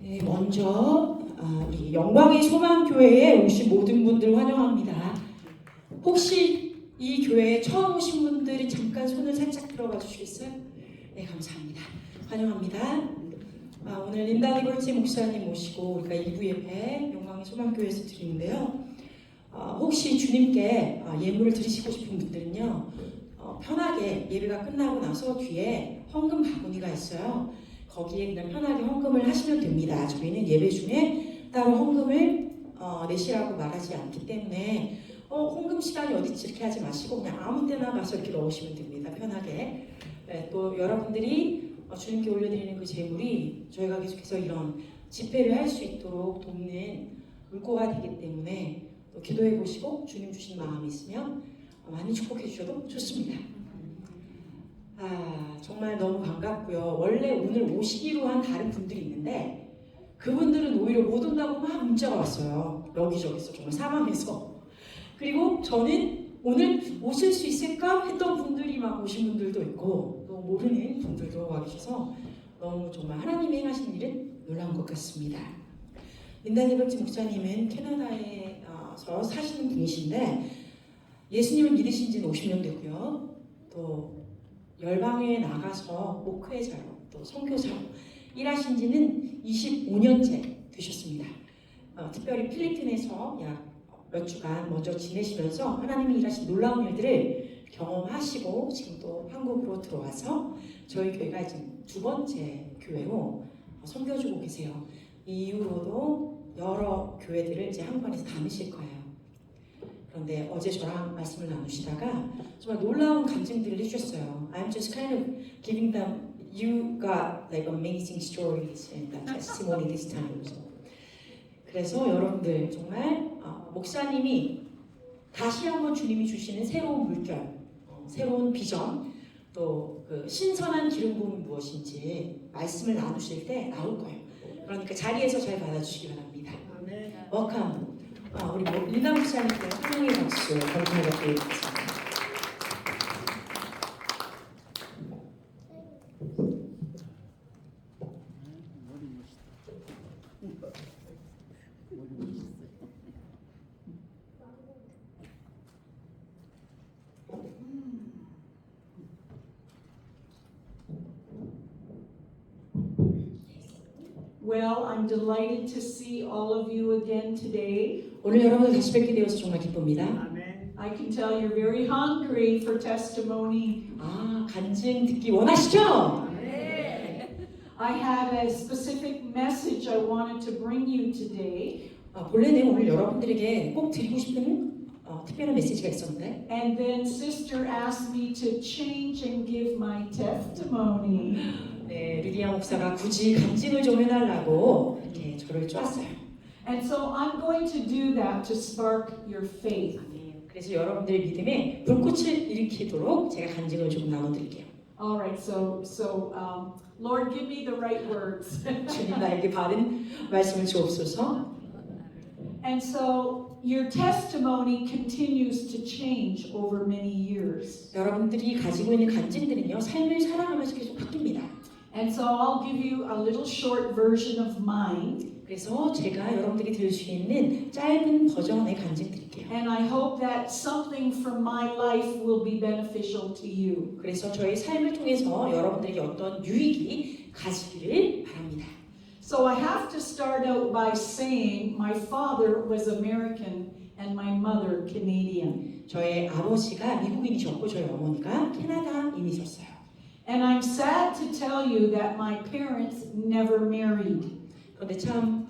네, 먼저 우리 영광의 소망교회에 오신 모든 분들 환영합니다. 혹시 이 교회에 처음 오신 분들이 잠깐 손을 살짝 들어봐 주시겠어요? 네, 감사합니다. 환영합니다. 오늘 린다 리버티 목사님 모시고 우리가 2부 예배 영광의 소망교회에서 드리는데요. 혹시 주님께 예물을 드리시고 싶은 분들은요, 편하게 예배가 끝나고 나서 뒤에 헌금 바구니가 있어요. 거기에 그냥 편하게 헌금을 하시면 됩니다. 저희는 예배 중에 따로 헌금을 내시라고 말하지 않기 때문에 헌금 시간이 어디지 이렇게 하지 마시고 그냥 아무 때나 가서 이렇게 넣으시면 됩니다. 편하게. 네, 또 여러분들이 주님께 올려드리는 그 재물이 저희가 계속해서 이런 집회를 할 수 있도록 돕는 물꼬가 되기 때문에 또 기도해 보시고 주님 주신 마음이 있으면 많이 축복해 주셔도 좋습니다. 정말 너무 반갑고요. 원래 오늘 오시기로 한 다른 분들이 있는데 그분들은 오히려 못 온다고 막 문자가 왔어요. 여기저기서 정말 사망해서. 그리고 저는 오늘 오실 수 있을까 했던 분들이 막 오신 분들도 있고 또 모르는 분들도 와 계셔서 너무 정말 하나님이 행하신 일은 놀라운 것 같습니다. 린다 리버티 목사님은 캐나다에서 사시는 분이신데 예수님을 믿으신 지는 50년 되고요. 또 열방에 나가서 목회자로 또 선교사로 일하신 지는 25년째 되셨습니다. 특별히 필리핀에서 약 몇 주간 먼저 지내시면서 하나님이 일하신 놀라운 일들을 경험하시고 지금 또 한국으로 들어와서 저희 교회가 지금 두 번째 교회로 섬겨주고 계세요. 이 이후로도 여러 교회들을 이제 한국 안에서 다니실 거예요. 그런데 어제 저랑 말씀을 나누시다가 정말 놀라운 간증들을 해주셨어요. I'm just kind of giving them, you got like amazing stories and testimony this time. 그래서 여러분들 정말 목사님이 다시 한번 주님이 주시는 새로운 물결, 새로운 비전, 또 그 신선한 기름 부음이 무엇인지 말씀을 나누실 때 나올 거예요. 그러니까 자리에서 잘 받아주시기 바랍니다. Welcome. 우리 린다 목사님께 환영의 박수 감사하게 드리겠습니다. Well, I'm delighted to see all of you again today. 오늘 여러분을 다시 뵙게 되어서 정말 기쁩니다. I can tell you're very hungry for testimony. 간증 듣기 원하시죠? I had a specific message I wanted to bring you today. 본래는 오늘 여러분들에게 꼭 드리고 싶은 특별한 메시지가 있었는데 And then Sister asked me to change and give my testimony. 네, 리디아 목사가 굳이 간증을 좀 해달라고 이렇게 저를 쪼았어요. And so I'm going to do that to spark your faith. 그래서 여러분들의 믿음에 불꽃을 일으키도록 제가 간증을 좀 나눠드릴게요. All right, so Lord, give me the right words. 주님 나에게 바른 말씀을 주옵소서. And so your testimony continues to change over many years. 여러분들이 가지고 있는 간증들은요, 삶을 살아가면서 계속 바뀝니다. And so I'll give you a little short version of mine. 그래서 제가 여러분들이 들을 수 있는 짧은 버전의 간증 드릴게요. And I hope that something from my life will be beneficial to you. 그래서 저희 삶을 통해서 여러분들에게 어떤 유익이 가지기를 바랍니다. So I have to start out by saying my father was American and my mother Canadian. 저의 아버지가 미국인이셨고 저희 어머니가 캐나다인이셨어요. And I'm sad to tell you that my parents never married. 그런데 참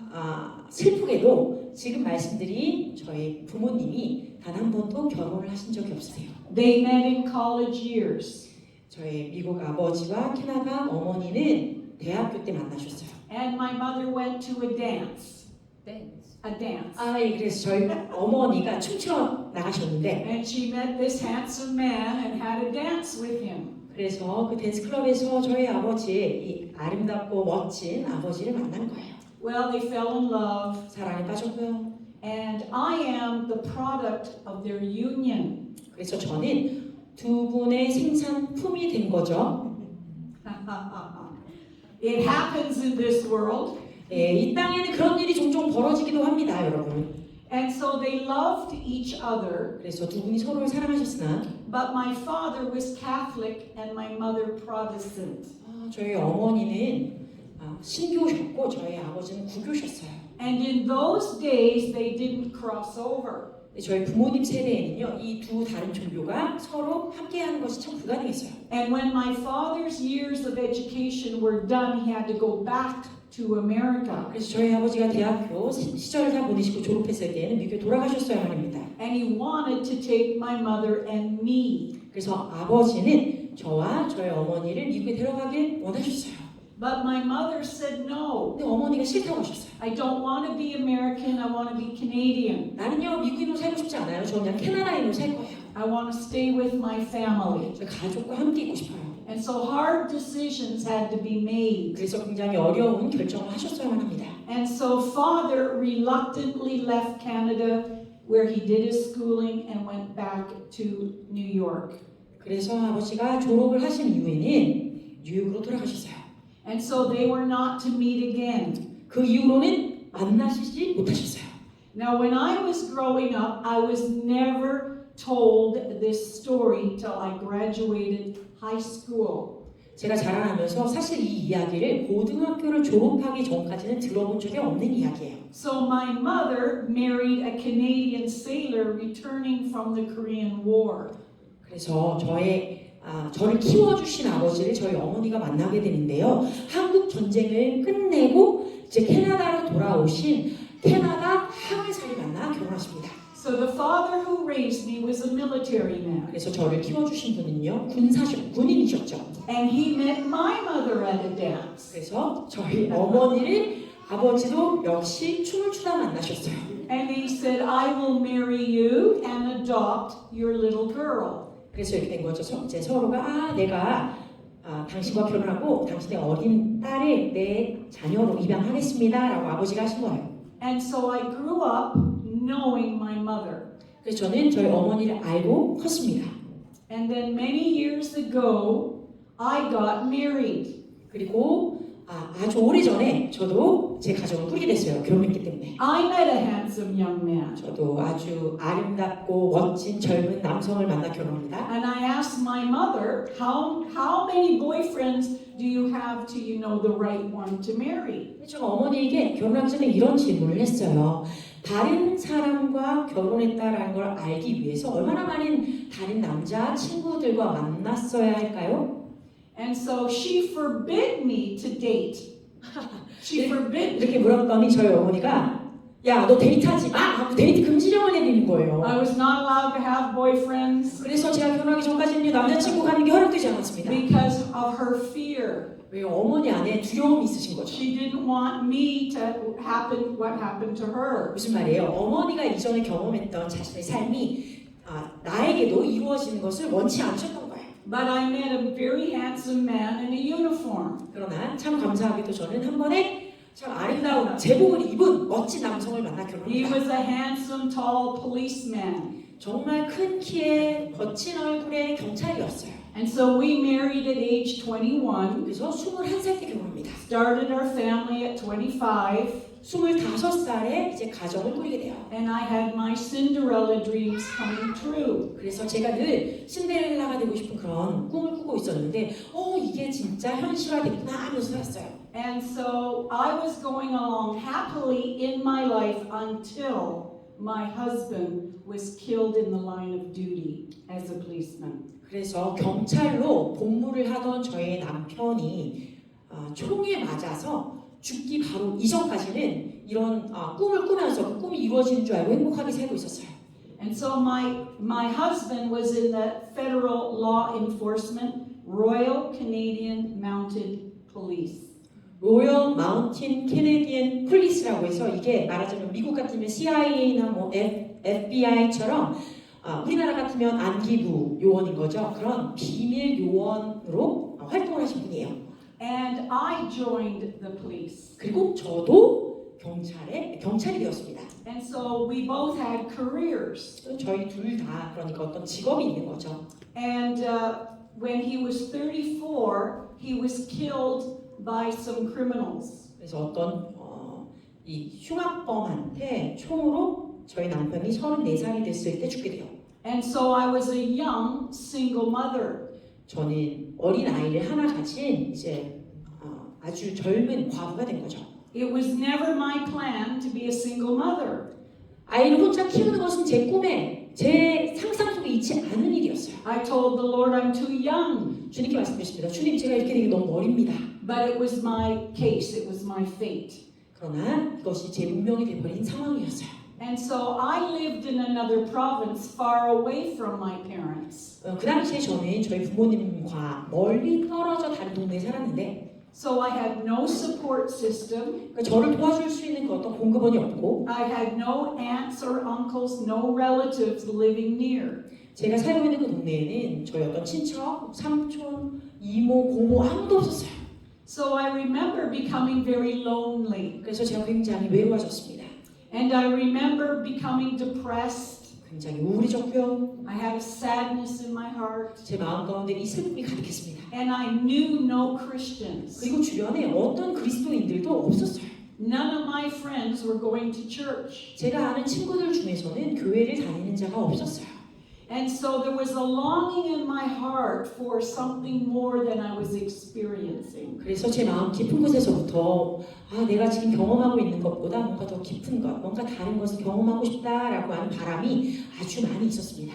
슬프게도 지금 말씀드린 저희 부모님이 단 한 번도 결혼을 하신 적이 없으세요. They met in college years. 저희 미국 아버지와 캐나다 어머니는 대학교 때 만나셨어요. And my mother went to a dance. A dance. 예, 그래서 저희 어머니가 춤추러 나가셨는데 And she met this handsome man and had a dance with him. 그래서 그 댄스 클럽에서 저희 아버지 이 아름답고 멋진 아버지를 만난 거예요. Well, they fell in love. 사랑에 빠졌고요. And I am the product of their union. 그래서 저는 두 분의 생산품이 된 거죠. It happens in this world. 예, 이 땅에는 그런 일이 종종 벌어지기도 합니다, 여러분. And so they loved each other. 그래서 두 분이 서로를 사랑하셨으나 But my father was Catholic and my mother Protestant. 저희 어머니는 신교셨고 저희 아버지는 구교셨어요. And in those days they didn't cross over. 저희 부모님 세대에는요, 이 두 다른 종교가 서로 함께하는 것이 참 불가능했어요. And when my father's years of education were done, he had to go back to America. 그래서 저희 아버지가 대학교 시절을 다 보내시고 졸업했을 때에는 미국에 돌아가셨어야만 합니다. And he wanted to take my mother and me. 그래서 아버지는 저와 저희 어머니를 미국에 데려가길 원하셨어요. But my mother said no. 근데 어머니가 싫다고 하셨어요. I don't want to be American. I want to be Canadian. 나는요, 미국인으로 살고 싶지 않아요. 저는 그냥 캐나다인으로 살 거예요. I want to stay with my family. 저 가족과 함께 있고 싶어요. And so hard decisions had to be made. 그래서 굉장히 어려운 결정을 하셨어야만 합니다. And so father reluctantly left Canada where he did his schooling and went back to New York. 그래서 아버지가 졸업을 하신 이후에는 뉴욕으로 돌아가셨어요. And so they were not to meet again. 그 이후로는 만나시지 못하셨어요. Now when I was growing up, I was never told this story till I graduated high school. 제가 자라나면서 사실 이 이야기를 고등학교를 졸업하기 전까지는 들어본 적이 없는 이야기예요. So my mother married a Canadian sailor returning from the Korean War. 그래서 저를 키워주신 아버지를 저희 어머니가 만나게 되는데요. 한국 전쟁을 끝내고 이제 캐나다로 돌아오신 캐나다 항해사를 만나 결혼하십니다. So the father who raised me was a military man. 그래서 저를 키워주신 분은요, 군인이셨죠. And he met my mother at a dance. 그래서 저희 어머니를 아버지도 역시 춤을 추다 만나셨어요. And he said, I will marry you and adopt your little girl. 그래서 이렇게 된 거죠. 이제 서로가 내가 당신과 결혼하고 당신의 어린 딸을 내 자녀로 입양하겠습니다라고 아버지가 하신 거예요. And so I grew up knowing my mother. 그래서 저는 저희 어머니를 알고 컸습니다. And then many years ago, I got married. 그리고 아주 오래전에 저도 제 가정을 꾸리게 됐어요. 결혼했기 때문에. I met a handsome young man. 저도 아주 아름답고 멋진 젊은 남성을 만나 결혼합니다. And I asked my mother, how many boyfriends do you have till you know the right one to marry? 제가 어머니에게 결혼하기 전에 이런 질문을 했어요. 다른 사람과 결혼했다라는 걸 알기 위해서 얼마나 많은 다른 남자 친구들과 만났어야 할까요? And so she forbid me to date. She forbid me. 이렇게 물었더니 저희 어머니가 야, 너 데이트하지 마! 하고 데이트 금지령을 내리는 거예요. I was not allowed to have boyfriends 그래서 제가 결혼하기 전까지는 남자친구 가는 게 허락되지 않았습니다. because of her fear. 왜요? 어머니 안에 두려움이 있으신 거죠. She didn't want me to happen what happened to her. 무슨 말이에요? 어머니가 이전에 경험했던 자신의 삶이 나에게도 이루어지는 것을 원치 않으셨던 거예요. But I met a very handsome man in a uniform. 그러나 참 감사하게도 저는 한 번에 참 아름다운 제복을 입은 멋진 남성을 만나 He 결혼합니다. was a handsome, tall policeman. 정말 큰 키에 거친 얼굴의 경찰이었어요. And so we married at age 21, 그래서 21살 때 결혼합니다. started our family at 25, 25살에 이제 가정을 꾸리게 돼요. and I had my Cinderella dreams coming true. 그래서 제가 늘 신데렐라가 되고 싶은 그런 꿈을 꾸고 있었는데 이게 진짜 현실화됐구나 하면서 살았어요. And so I was going along happily in my life until my husband was killed in the line of duty as a policeman. 그래서 경찰로 복무를 하던 저의 남편이 총에 맞아서 죽기 바로 이전까지는 이런 꿈을 꾸면서 그 꿈이 이루어지는 줄 알고 행복하게 살고 있었어요. And so my husband was in the federal law enforcement, Royal Canadian Mounted Police. 로열 마운틴 캐네디언 폴리스라고 해서 이게 말하자면 미국 같으면 CIA나 뭐 FBI처럼 우리나라 같으면 안기부 요원인 거죠. 그런 비밀 요원으로 활동을 하신 분이에요. And I joined the police. 그리고 저도 경찰이 되었습니다. And so we both had careers. 저희 둘 다 그러니까 어떤 직업이 있는 거죠. And when he was 34, he was killed by some criminals. 그래서 어떤 이 흉악범한테 총으로 저희 남편이 34살이 됐을 때 죽게 돼요. And so I was a young single mother. 저는 어린 아이를 하나 가진 이제 아주 젊은 과부가 된 거죠. It was never my plan to be a single mother. 아이를 혼자 키우는 것은 제 꿈에 제 상상 속에 있지 않은 일이었어요. I told the Lord I'm too young. 주님께 말씀드렸습니다. 주님 제가 이렇게 되기 너무 어립니다. But it was my case, it was my fate. 그러나 이것이 제 운명이 되어버린 상황이었어요. And so I lived in another province far away from my parents. 그 당시에 저는 저희 부모님과 멀리 떨어져 다른 동네에 살았는데 So I had no support system. 그러니까 저를 도와줄 수 있는 그 어떤 공급원이 없고 I had no aunts or uncles, no relatives living near. 제가 살고 있는 그 동네에는 저희 어떤 친척, 삼촌, 이모, 고모 아무도 없었어요. So I remember becoming very lonely. 그래서 제가 굉장히 외로워졌습니다. And I remember becoming depressed. 굉장히 우울해졌고요. I had a sadness in my heart. 제 마음 가운데 이 슬픔이 가득했습니다. And I knew no Christians. 그리고 주변에 어떤 그리스도인들도 없었어요. None of my friends were going to church. 제가 아는 친구들 중에서는 교회를 다니는 자가 없었어요. And so there was a longing in my heart for something more than I was experiencing. 그래서 제 마음 깊은 곳에서부터 내가 지금 경험하고 있는 것보다 뭔가 더 깊은 것, 뭔가 다른 것을 경험하고 싶다라고 하는 바람이 아주 많이 있었습니다.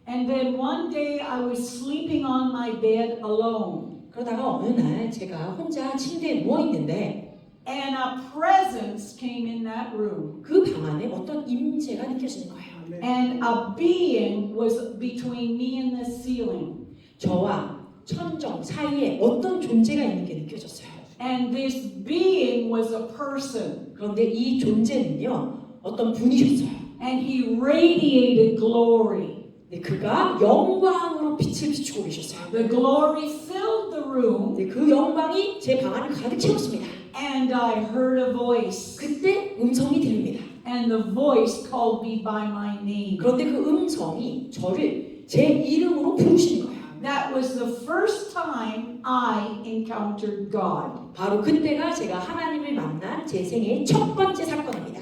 And then one day I was sleeping on my bed alone. 그러다가 어느 날 제가 혼자 침대에 누워 있는데 And a presence came in that room. 그 방 안에 어떤 임재가 느껴지는 거예요. And a being was between me and the ceiling. 저와 천정 사이에 어떤 존재가 있는 게 느껴졌어요. And this being was a person. 그런데 이 존재는요, 어떤 분이셨어요. And he radiated glory. 네, 그가 영광으로 빛을 비추고 계셨어요. The glory filled the room. 네, 그 영광이 제 방 안을 가득 채웠습니다. And I heard a voice. 그때 음성이 들립니다. And the voice called me by my name. 그런데 그 음성이 저를 제 이름으로 부르시는 거예요. That was the first time I encountered God. 바로 그때가 제가 하나님을 만난 제 생애의 첫 번째 사건입니다.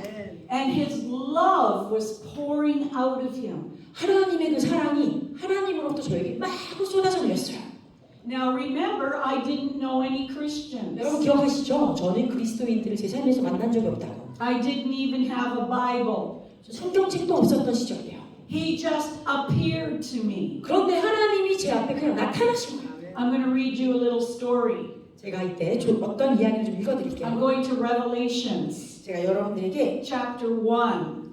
And his love was pouring out of him. 하나님의 그 사랑이 하나님으로부터 저에게 막 쏟아져 내렸어요. Now remember, I didn't know any Christians. 여러분 기억하시죠? 저는 그리스도인들을 제 삶에서 만난 적이 없다고. I didn't even have a Bible. 성경책도 없었던 시절이에요. He just appeared to me. 그런데 하나님이 제 앞에 그냥 나타나신 거예요. I'm going to read you a little story. 제가 이때 어떤 이야기를 좀 I'm 읽어드릴게요. going to Revelations, 제가 여러분들에게 chapter 1.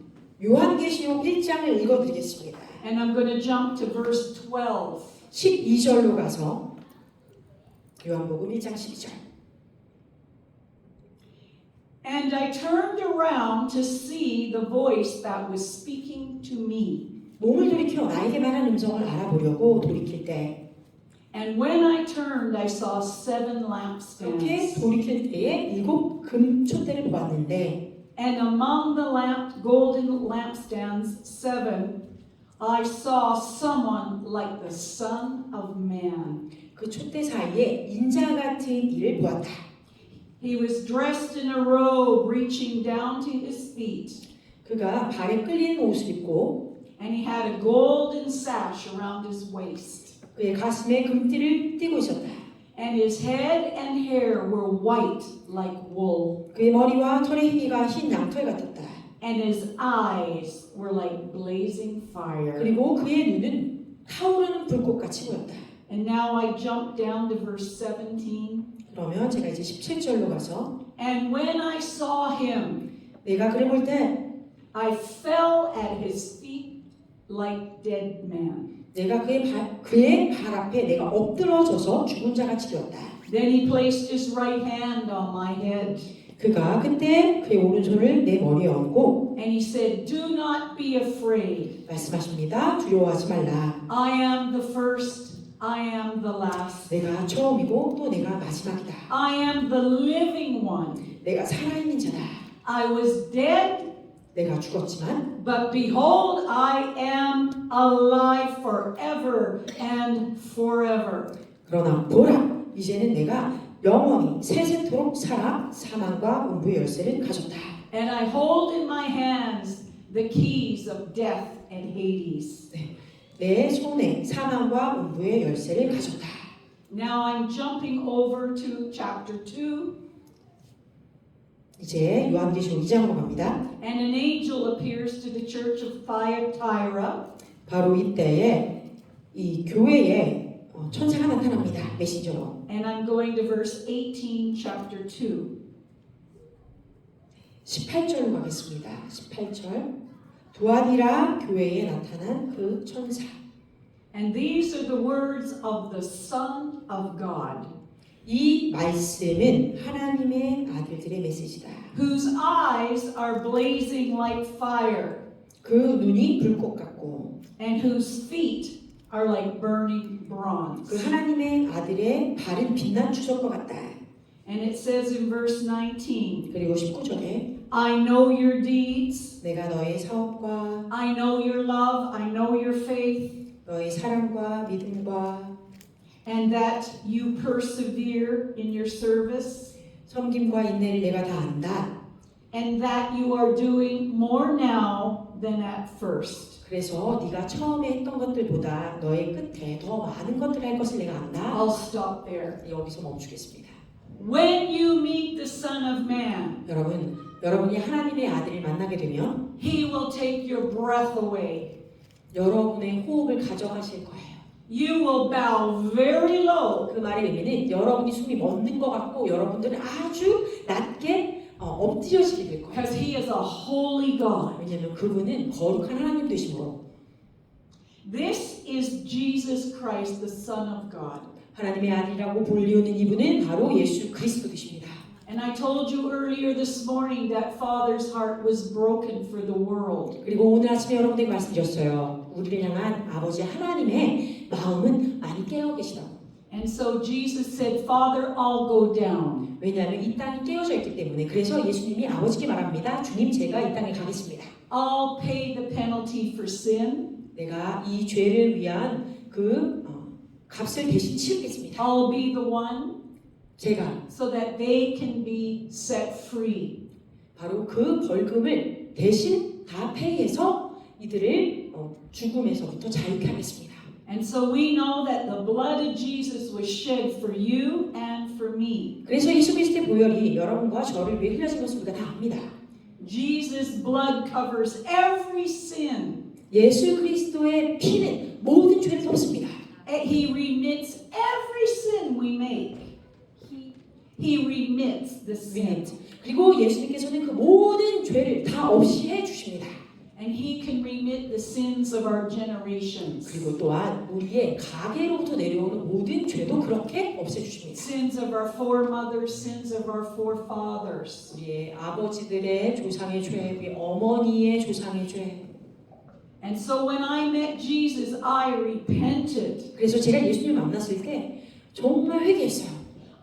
요한계시록 1장을 읽어드리겠습니다. And I'm going to jump to verse 12. 12절로 가서 요한복음 1장 12절. And I turned around to see the voice that was speaking to me. 몸을 돌이켜 나에게 말한 음성을 알아보려고 돌이킬 때 And when I turned, I saw 7 이렇게 lampstands. 돌이킬 때에 7 금촛대를 보았는데 And among the golden lampstands, 7, I saw someone like the Son of Man. 그 촛대 사이에 인자 같은 이를 보았다. He was dressed in a robe reaching down to his feet, 그가 발에 끌리는 옷을 입고 and he had a golden sash around his waist. 그의 가슴에 금띠를 띠고 있었다. And his head and hair were white like wool, 그의 머리와 털의 희미가 흰 양털 같았다. and his eyes were like blazing fire. 그리고 그의 눈은 타오르는 불꽃같이 보였다. And now I jump down to verse 17. 그러면 제가 이제 17절로 가서 And when I saw him, 내가 그를 볼 때 I fell at his feet like dead man. 내가 그의 발 앞에 내가 엎드러져서 죽은 자 같이 되었다. Then he placed his right hand on my head. 그가 그때 그의 오른손을 내 머리에 얹고 And he said, Do not be afraid. 말씀하십니다. 두려워하지 말라. I am the first, I am the last. 내가 처음이고 또 내가 마지막이다. I am the living one. 내가 살아있는 자다. I was dead, 내가 죽었지만 but behold, I am alive forever and forever. 그러나 보라 이제는 내가 영원히 세세토록 살아 사망과 음부의 열쇠를 가졌다. And I hold in my hands the keys of death and Hades. 내 손에 사망과 음부의 열쇠를 가졌다. Now I'm jumping over to chapter 2. 이제 요한계시록 2장으로 갑니다. And an angel appears to the church of Thyatira. 바로 이때에 이 교회에 천사가 나타납니다. 메신저로. And I'm going to verse 18, chapter 2. 18절로 가겠습니다. 18절. 두아디라 교회에 나타난 그 천사. And these are the words of the Son of God, 이 말씀은 하나님의 아들들의 메시지다. whose eyes are blazing like fire, 그 눈이 불꽃 같고 and whose feet are like burning 그 bronze. 하나님의 아들의 발은 빛난 주석과 같다. And it says in verse 19, 그리고 19절에 I know your deeds, 내가 너의 사업과 I know your love, I know your faith, 너의 사랑과 믿음과 and that you persevere in your service, 섬김과 인내를 내가 다 안다. and that you are doing more now than at first. 그래서 네가 처음에 했던 것들보다 너의 끝에 더 많은 것들을 할 것을 내가 안다. I'll stop there. 여기서 멈추겠습니다. When you meet the Son of Man, 여러분이 하나님의 아들을 만나게 되면 He will take your breath away. 여러분의 호흡을 가져가실 거예요. You will bow very low, 그 말의 의미는 여러분이 숨이 멎는 것 같고 여러분들은 아주 낮게 엎드려지게 될 거예요. because He is a holy God. 왜냐하면 그분은 거룩한 하나님 되심으로 This is Jesus Christ, the Son of God. 하나님의 아들이라고 불리우는 이분은 바로 예수 그리스도 되십니다. And I told you earlier this morning that Father's heart was broken for the world. 그리고 오늘 아침에 여러분들에게 말씀드렸어요. 우리를 향한 아버지 하나님의 마음은 많이 깨어 계시다고. And so Jesus said, Father, I'll go down. 왜냐하면 이 땅이 깨어져 있기 때문에. 그래서 예수님이 아버지께 말합니다. 주님, 제가 이 땅에 가겠습니다. I'll pay the penalty for sin. 내가 이 죄를 위한 그 값을 대신 치르겠습니다. I'll be the one 제가 so that they can be set free. 바로 그 벌금을 대신 다 페이해서 이들을 죽음에서부터 자유케 하겠습니다. And so we know that the blood of Jesus was shed for you and for me. 그래서 예수 그리스도의 보혈이 여러분과 저를 위해 흘려진 것을 우리가 다 압니다. Jesus' blood covers every sin. 예수 그리스도의 피는 모든 죄를 덮습니다. He remits every sin we make. He remits the sin. 그리고 예수님께서는 그 모든 죄를 다 없이 해주십니다. And He can remit the sins of our generations. 그리고 또한 우리의 가계로부터 내려오는 모든 죄도 그렇게 없애주십니다. Sins of our foremothers, sins of our forefathers. 우리의 아버지들의 조상의 죄, 우리 어머니의 조상의 죄. And so when I met Jesus, I repented. 그래서 제가 예수님을 만났을 때 정말 회개했어요.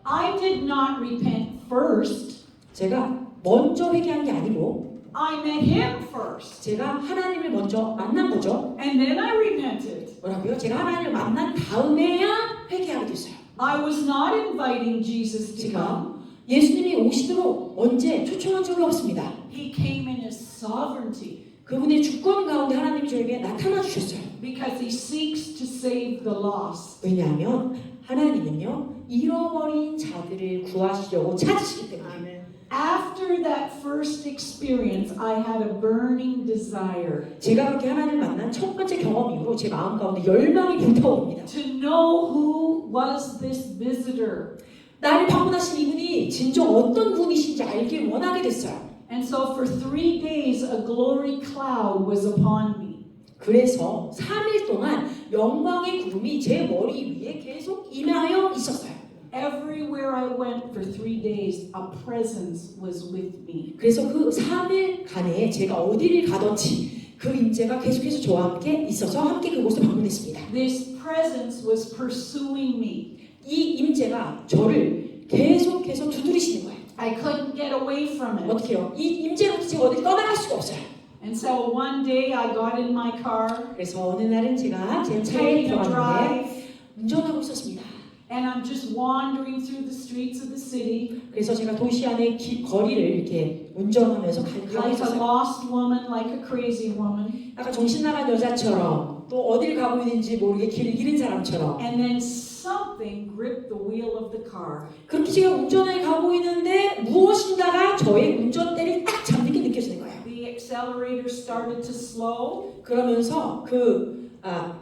I did not repent first. 제가 먼저 회개한 게 아니고 I met Him first. 제가 하나님을 먼저 만난 거죠. And then I repented. 뭐라고요? 제가 하나님을 만난 다음에야 회개하게 됐어요. I was not inviting Jesus to come. 제가 예수님이 오시도록 언제 초청한 적이 없습니다. He came in His sovereignty. 그분의 주권 가운데 하나님이 저에게 나타나 주셨어요. Because He seeks to save the lost. 왜냐하면 하나님은요 잃어버린 자들을 구하시려고 찾으시기 때문에. After that first experience, I had a burning desire 제가 그렇게 하나님을 만난 첫 번째 경험 이후로 제 마음 가운데 열망이 불타오릅니다. to know who was this visitor. 나를 방문하신 이분이 진정 어떤 분이신지 알길 원하게 됐어요. And so for 3 days, a glory cloud was upon me. 그래서 3일 동안 영광의 구름이 제 머리 위에 계속 임하여 있었어요. Everywhere I went for 3 days, a presence was with me. 그래서 그 3일간에 제가 어디를 가든지 그 임재가 계속해서 저와 함께 있어서 함께 그곳을 방문했습니다. This presence was pursuing me. 이 임재가 저를 계속해서 두드리시는 거예요. I couldn't get away from it. 어떻게 해요? 이 임재로부터 제가 어디 떠나갈 수가 없어요. And so one day I got in my car, 그래서 어느 날은 제가 제 차에 taking a 들어갔는데 drive, 운전하고 있었습니다. And I'm just wandering through the streets of the city 그래서 제가 도시 안의 거리를 이렇게 운전하면서 가고 like a 있었어요. lost woman, like a crazy woman. 약간 정신 나간 여자처럼 또 어딜 가고 있는지 모르게 길을 잃은 사람처럼 And then something gripped the wheel of the car. 그렇게 제가 운전을 가고 있는데 무엇인가가 저의 운전대를 딱 잡는 게 느껴지는 거예요. The accelerator started to slow. 그러면서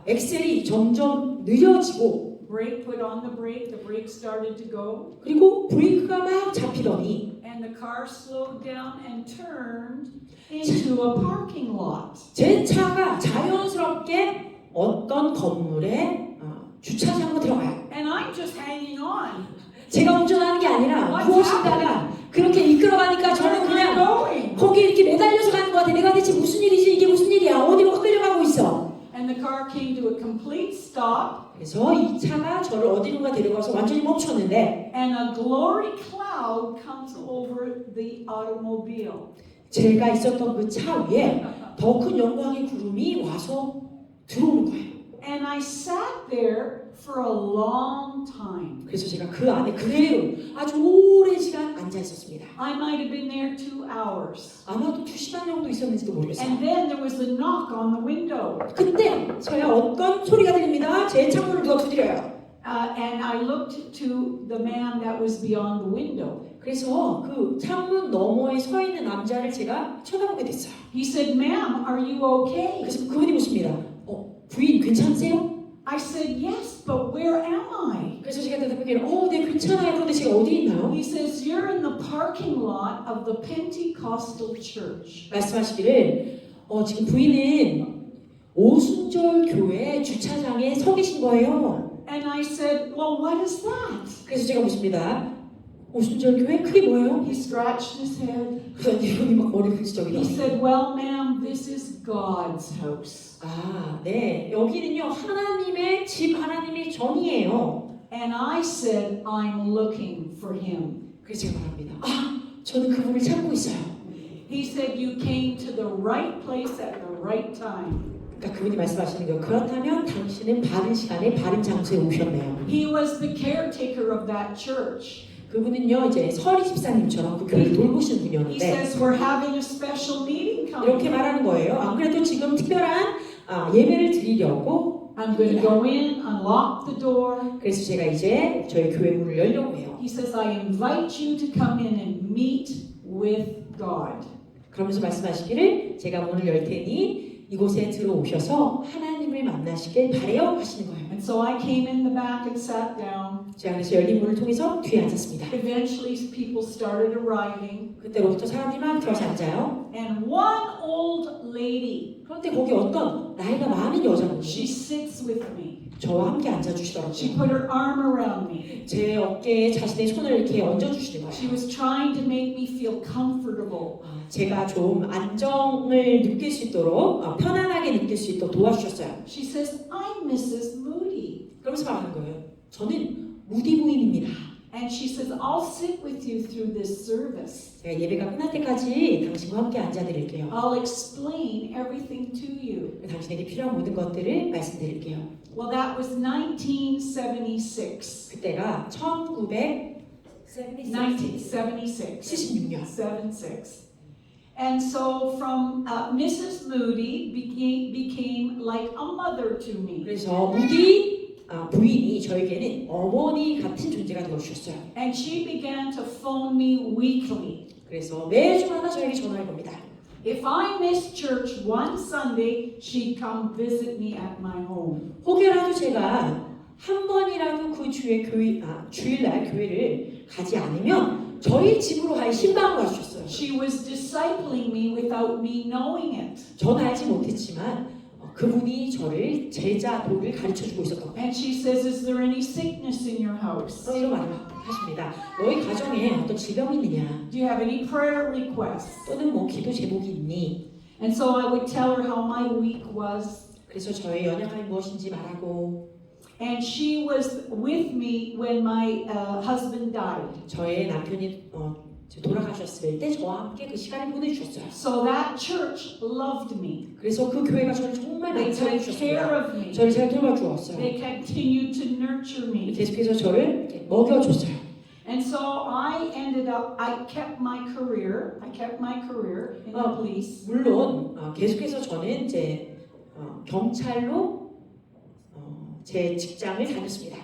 엑셀이 점점 느려지고 Brake put on the brake started to go. 그리고 브레이크가 막 잡히더니 And the car slowed down and turned into a parking lot. 제 차가 자연스럽게 어떤 건물의 주차장으로 들어가요. And I'm just hanging on. 제가 운전하는 게 아니라 What's 무엇인가가 그렇게 이끌어가니까 저는 Where am I 그냥 going? 거기에 이렇게 매달려서 가는 것 같아. 내가 대체 무슨 일이지? 이게 무슨 일이야? 어디로 끌려가고 있어? And the car came to a complete stop. 그래서 이 차가 저를 어디론가 데려가서 완전히 멈췄는데 And a glory cloud comes over the automobile. 제가 있었던 그 차 위에 더 큰 영광의 구름이 와서 들어오는 거예요. And I sat there for a long time. 그래서 제가 그 안에 그대로 아주 오랜 시간 앉아 있었습니다. I might have been there 2 hours. 아마도 2시간 정도 있었는지도 모르겠어요. And then there was a knock on the window. 그때 저야 어떤 소리가 들립니다. 제 창문을 누가 두드려요. And I looked to the man that was beyond the window. 그래서 그 창문 너머에 서 있는 남자를 제가 쳐다보게 됐어요. He said, "Ma'am, are you okay?" 그래서 그분이 묻습니다. 부인 괜찮으세요? I said, "Yes, but where am I?" 그래서 제가 대답하기를 네 괜찮아요. 그런데 제가 어디 있나요? He says, "You're in the parking lot of the Pentecostal church." 말씀하시기를 지금 부인은 오순절 교회 주차장에 서 계신 거예요. And I said, "Well, what is that?" 그래서 제가 묻습니다. 오순절 교회 그게 뭐예요? He scratched his head. 그런데 이분이 막 머리 He 굴지적이더니 said, "Well, ma'am, this is God's house." 네. 여기는요. 하나님의 집, 하나님의 전이에요. And I said, "I'm looking for him." 그래서 제가 말합니다. 저는 그분을 찾고 있어요. He said, "You came to the right place at the right time." 그러니까 그분이 말씀하시는 거예요. 그렇다면 당신은 바른 시간에 바른 장소에 오셨네요. He was the caretaker of that church. 그분은요 이제 서리 집사님처럼 그 교회를 돌보시는 He 분이었는데 says, "We're having a special meeting 이렇게 coming. 말하는 거예요. 안 그래도 지금 특별한 예배를 드리려고 I'm going to go in, unlock the door." 그래서 제가 이제 저희 교회 문을 열려고 해요. He says, "I invite you to come in and meet with God." 그러면서 말씀하시기를 제가 문을 열 테니 이곳에 들어오셔서 하나님을 만나시길 바래요 하시는 거예요. And so I came in the back and sat down. 제가 그래서 열린 문을 통해서 뒤에 앉았습니다. Eventually, people started arriving. 그때로부터 사람들이 막 들어서 앉아요. And one old lady, 그런데 거기 어떤 나이가 많은 she 여자분이 sits with me. 저와 함께 She 앉아주시더라고요. put her arm around me. 제 어깨에 자신의 손을 이렇게 얹어주시는 She 거예요. was trying to make me feel comfortable. 제가 좀 안정을 느낄 수 있도록 편안하게 느낄 수 있도록 도와주셨어요. She says, "I'm Mrs. Moody." 그러면서 말하는 거예요. 저는 무디 부인입니다. And she says, "I'll sit with you through this service. 제가 예배가 끝날 때까지 당신과 함께 앉아드릴게요. I'll explain everything to you." 당신에게 필요한 모든 것들을 말씀드릴게요. Well, that was 1976. 그때가 1976. 76년. 76. And so from Mrs. Moody became like a mother to me. 그래서 무디 부인이 저에게는 어머니 같은 존재가 되어주셨어요. And she began to phone me weekly. 그래서 매주마다 저에게 전화를 겁니다. If I missed church one Sunday, she'd come visit me at my home. 혹여라도 제가 한 번이라도 그 주일날 교회를 가지 않으면 저희 집으로 하여 신방을 와주셨어요. She was discipling me without me knowing it. 전 알지 못했지만 그분이 저를 제자 도를 가르쳐주고 있었던 거예요. And she says, "Is there any sickness in your house? 이런 말을 하십니다. 너희 가정에 어떤 질병이 있느냐? Do you have any prayer requests?" 또는 뭐 기도 제목이 있니? And so I would tell her how my week was. 그래서 저의 연약함이 무엇인지 말하고 And she was with me when my husband died. 저의 남편이 이제 돌아가셨을 때 저와 함께 그 시간을 보내주셨어요. So that church loved me. 그래서 그 교회가 저를 정말 They 많이 took care 사랑해주셨습니다. of me. 저를 잘 돌봐주었어요. They continued to nurture me. 계속해서 저를 이렇게 먹여줬어요. And so I ended up, I kept my career in the police. 물론 계속해서 저는 이제 경찰로 제 직장을 다녔습니다.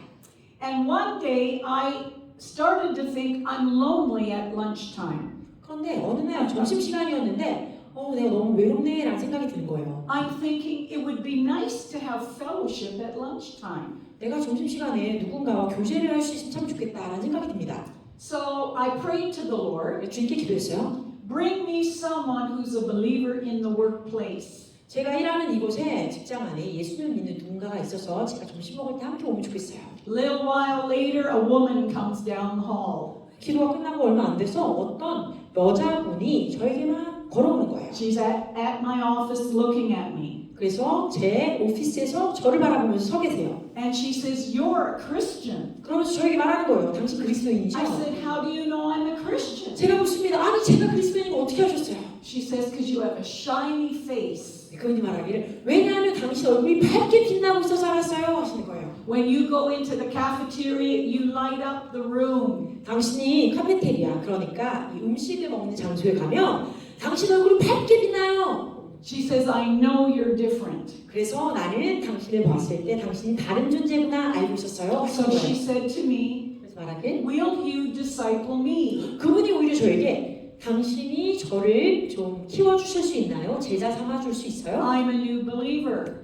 And one day I started to think I'm lonely at lunchtime. 그런데 어느 날 점심시간이었는데 내가 너무 외롭네 라는 생각이 드는 거예요. I'm thinking it would be nice to have fellowship at lunchtime. 내가 점심시간에 누군가와 교제를 할 수 있으면 참 좋겠다라는 생각이 듭니다. So I prayed to the Lord, 주님께 기도했어요. bring me someone who's a believer in the workplace. 제가 일하는 이곳에 직장 안에 예수님을 믿는 누군가가 있어서 제가 점심 먹을 때 함께 오면 좋겠어요. Little while later, a woman comes down the hall. 기도가 끝나고 얼마 안 돼서 어떤 여자분이 저에게만 걸어오는 거예요. She's at my office looking at me. 그래서 제 오피스에서 저를 바라보면서 서 계세요. And she says, "You're a Christian." 그러면서 저에게 말하는 거예요. 당신 그리스도인이죠? I said, "How do you know I'm a Christian?" 제가 묻습니다. 아니 제가 그리스도인인 거 어떻게 하셨어요? She says, "Because you have a shiny face. 그분이 말하기를 왜냐하면 당신 얼굴이 밝게 빛나고 있어서 알았어요 하시는 거예요. When you go into the cafeteria, you light up the room." 당신이 카페테리아 그러니까 이 음식을 먹는 장소에 가면 당신 얼굴이 밝게 빛나요. She says, "I know you're different." 그래서 나는 당신을 봤을 때 당신이 다른 존재구나 알고 있었어요. So 하시는 she 거예요. said to me, 그래서 말하길 "Will you disciple me?" 그분이 오히려 저에게 당신이 저를 좀 키워주실 수 있나요? 제자 삼아줄 수 있어요? I'm a new believer.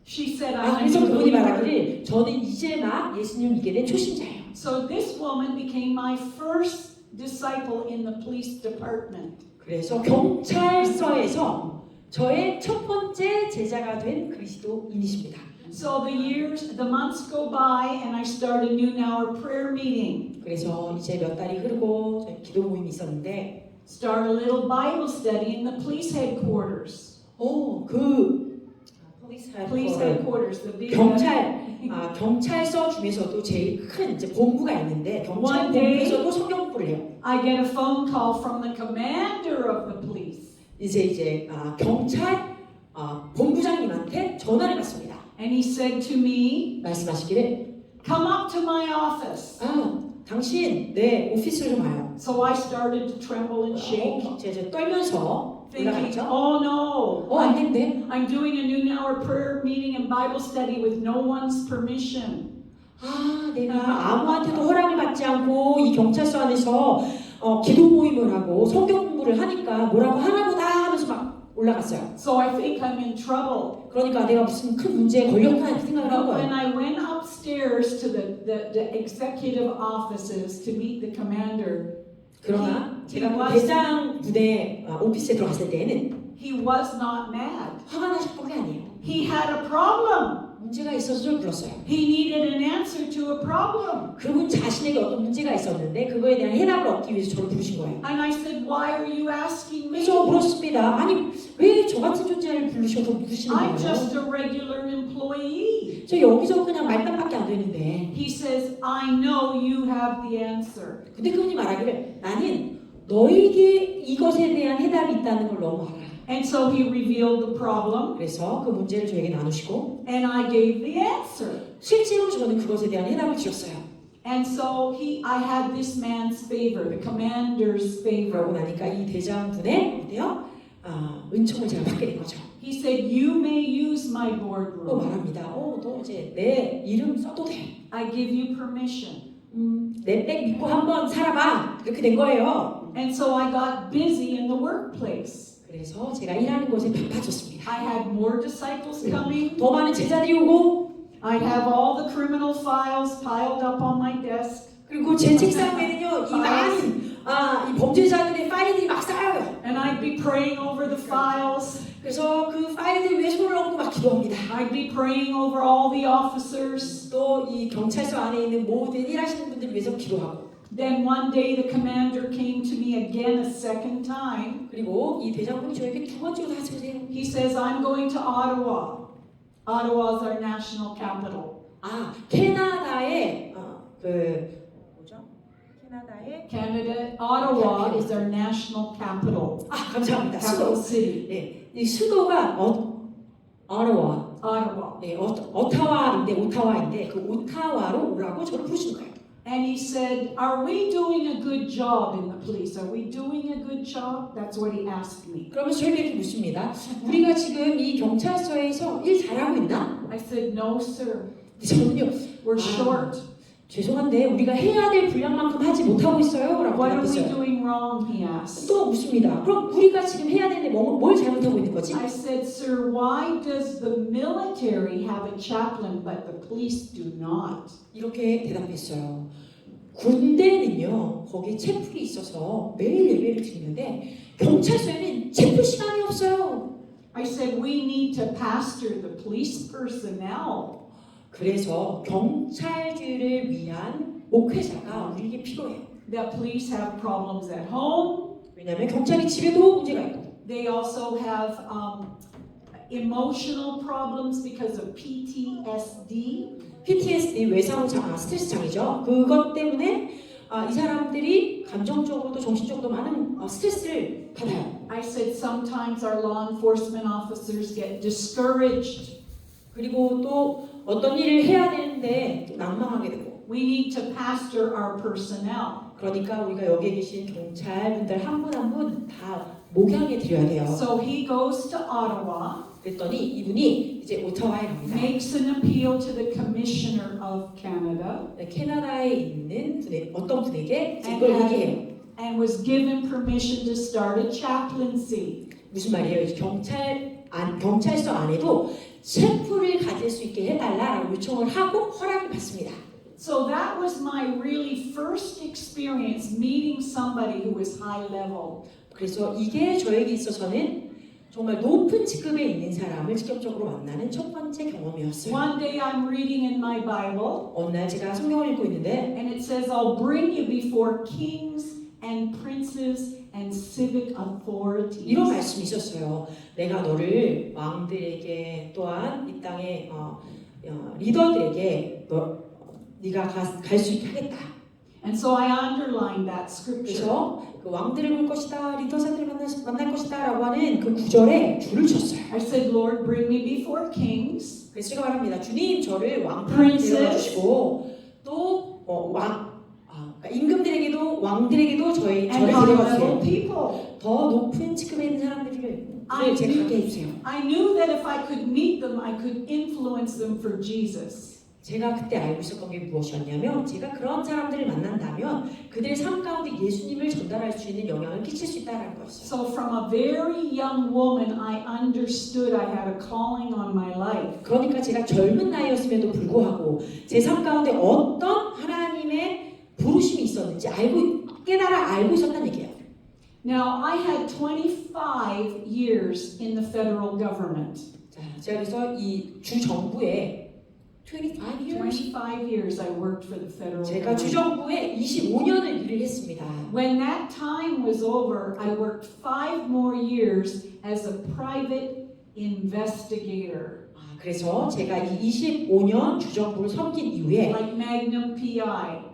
She said, "I'm a 그래서 new 그분이 believer." 말하기를 저는 이제 막 예수님을 믿게 된 초신자예요. So this woman became my first disciple in the police department. 그래서 경찰서에서 저의 첫 번째 제자가 된 그리스도인이십니다. So the months go by, and I start a noon hour prayer meeting. 그래서 이제 몇 달이 흐르고 저희 기도 모임이 있었는데, Start a little Bible study in the police headquarters. Police headquarters, the big. 경찰서 중에서도 제일 큰 이제 본부가 있는데 경찰 One day- 본부에서도 성경 공부를 해요. I get a phone call from the commander of the police, 이제 경찰 본부장님한테 전화를 받습니다. and he said to me, 말씀하시기를 "Come up to my office." 당신 내 오피스로 좀 와요. So I started to tremble and shake, 제가 떨면서 thinking, 올라갔죠. "Oh no, 안 된대. I'm doing a noon hour prayer meeting and Bible study with no one's permission." 내가 아무한테도 허락을 받지 않고 이 경찰서 안에서 기도 모임을 하고 성경 공부를 하니까 뭐라고 하나보다 하면서 막 올라갔어요. So I think I'm in trouble. 그러니까 내가 무슨 큰 문제에 걸렸구나 생각을 한 But when 거예요. I went upstairs to the executive offices to meet the commander, 그러나 he 제가 그 was- 대장 부대 오피스에 들어갔을 때에는 he was not mad. 화가 나셨던 게 아니에요. He had a problem. 문제가 있어서 저를 불렀어요. He needed an answer to a problem. 그분 자신에게 어떤 문제가 있었는데 그거에 대한 해답을 얻기 위해서 저를 부르신 거예요. And I said, "Why are you asking me? 그래서 물었습니다. 아니 왜 저 같은 존재를 부르셔서 묻으시는 I'm 거예요? just a regular employee." 저 여기서 그냥 말단밖에 안 되는데. He says, "I know you have the answer." 근데 그분이 말하기를 나는 너에게 이것에 대한 해답이 있다는 걸 너무 알아. And so he revealed the problem, 그래서 그 문제를 저에게 나누시고 and I gave the answer. 실제로 저는 그것에 대한 해답을 주셨어요. And so I had this man's favor, the commander's 그러고 favor. 나니까 이 대장분의 어때요? 은총을 제가 받게 된 거죠. He said, "You may use my 또 boardroom. 말합니다. 너 이제 내 이름 써도 돼. I give you permission." 내 백 믿고 한번 살아봐. 그렇게 된 거예요. And so I got busy in the workplace. 그래서 제가 일하는 곳에 바빠졌습니다. I had more disciples coming. 더 많은 제자들이 오고 I'd have all the criminal files piled up on my desk. 그리고 제 책상 위에는요 이 많은 이 범죄자들의 파일들이 막 쌓여요. And I'd be praying over the files. 그래서 그 파일들 위에 손을 얹고 막 기도합니다. I'd be praying over all the officers. 또 이 경찰서 안에 있는 모든 일하시는 분들 위해서 기도하고. Then one day the commander came to me again a second time. 그리고 이 대장군이 저에게 두 번째로 하세요. He says, "I'm going to Ottawa. Ottawa is our national capital." 캐나다의 그 뭐죠? 캐나다의 캐나다의 Canada, Ottawa is our national capital, 감사합니다. capital 수도. city. 네, 이 수도가 오타와. Ottawa. 네, 오타와인데 그 오타와로 오라고 저를 부르신 거예요. And he said, "Are we doing a good job in the police? Are we doing a good job?" That's what he asked me. 그러면서 저에게 이렇게 묻습니다. 우리가 지금 이 경찰서에서 일 잘하고 있나? I said, "No, sir. 저는요, We're short. 죄송한데 우리가 해야 될 분량만큼 하지 못하고 있어요. 라고 What are we 대답했어요. doing wrong?" he asked. 또 묻습니다. 그럼 우리가 지금 해야 되는데 뭘 잘못하고 있는 거지? I said, "Sir, why does the military have a chaplain but the police do not?" 이렇게 대답했어요. 군대는요, 거기에 채플이 있어서 매일 예배를 드리는데 경찰서에는 채플 시간이 없어요. I said, "We need to pastor the police personnel." 그래서 경찰들을 위한 목회자가 우리에게 필요해요. The police have problems at home. 왜냐하면 경찰이 집에도 문제가 있고 They also have emotional problems because of PTSD. PTSD 외상 스트레스 장애죠. 그것 때문에 이 사람들이 감정적으로도 정신적으로도 많은 스트레스를 받아요. I said sometimes our law enforcement officers get discouraged. 그리고 또 어떤 일을 해야 되는데 또 낭망하게 되고. We need to pastor our personnel. 그러니까 우리가 여기에 계신 경찰분들 한 분 한 분 다 목양해 드려야 돼요. So he goes to Ottawa, 그랬더니 이분이 이제 오타와에 갑니다. makes an appeal to the Commissioner of Canada, 캐나다에 있는 어떤 분에게 이걸 얘기해요. and was given permission to start a chaplaincy. 무슨 말이에요? 이제 경찰서 안에도 셰프를 가질 수 있게 해달라라고 요청을 하고 허락을 받습니다. So that was my really first experience meeting somebody who was high level. 그래서 이게 저에게 있어서는 정말 높은 직급에 있는 사람을 직접적으로 만나는 첫 번째 경험이었어요. One day I'm reading in my Bible, 어느 날 제가 성경을 읽고 있는데 and it says, "I'll bring you before kings and princes and civic authorities." 이런 말씀이 있었어요. 내가 너를 왕들에게 또한 이 땅의 리더들에게 네가 갈 수 있게 하겠다. And so I underlined that scripture. 그래서 그 왕들을 볼 것이다, 리더자들을 만날 것이다라고 하는 그 구절에 줄을 쳤어요. I said, "Lord, bring me before kings, 그래서 제가 말합니다. 주님 저를 왕판에 데려가주시고 또 그러니까 임금들에게도 왕들에게도 저를 and high level 데려가주세요. people." 더 높은 직급에 있는 사람들을 제가 가게 해주세요. I knew that if I could meet them, I could influence them for Jesus. 제가 그때 알고 있었던 게 무엇이었냐면 제가 그런 사람들을 만난다면 그들의 삶 가운데 예수님을 전달할 수 있는 영향을 끼칠 수 있다는 거였어요. So from a very young woman, I understood I had a calling on my life. 그러니까 제가 젊은 나이였음에도 불구하고 제 삶 가운데 어떤 하나님의 부르심이 있었는지 깨달아 알고 있었다는 얘기예요. Now, I had 25 years in the federal government. 자, 제가 그래서 이 주 정부에 25 years 25 years I worked for the federal 제가 주 government. 정부에 25년을 일을 했습니다. When that time was over, I worked 5 more years as a private investigator. 그래서 제가 이 25년 주 정부를 섬긴 이후에 Like Magnum PI.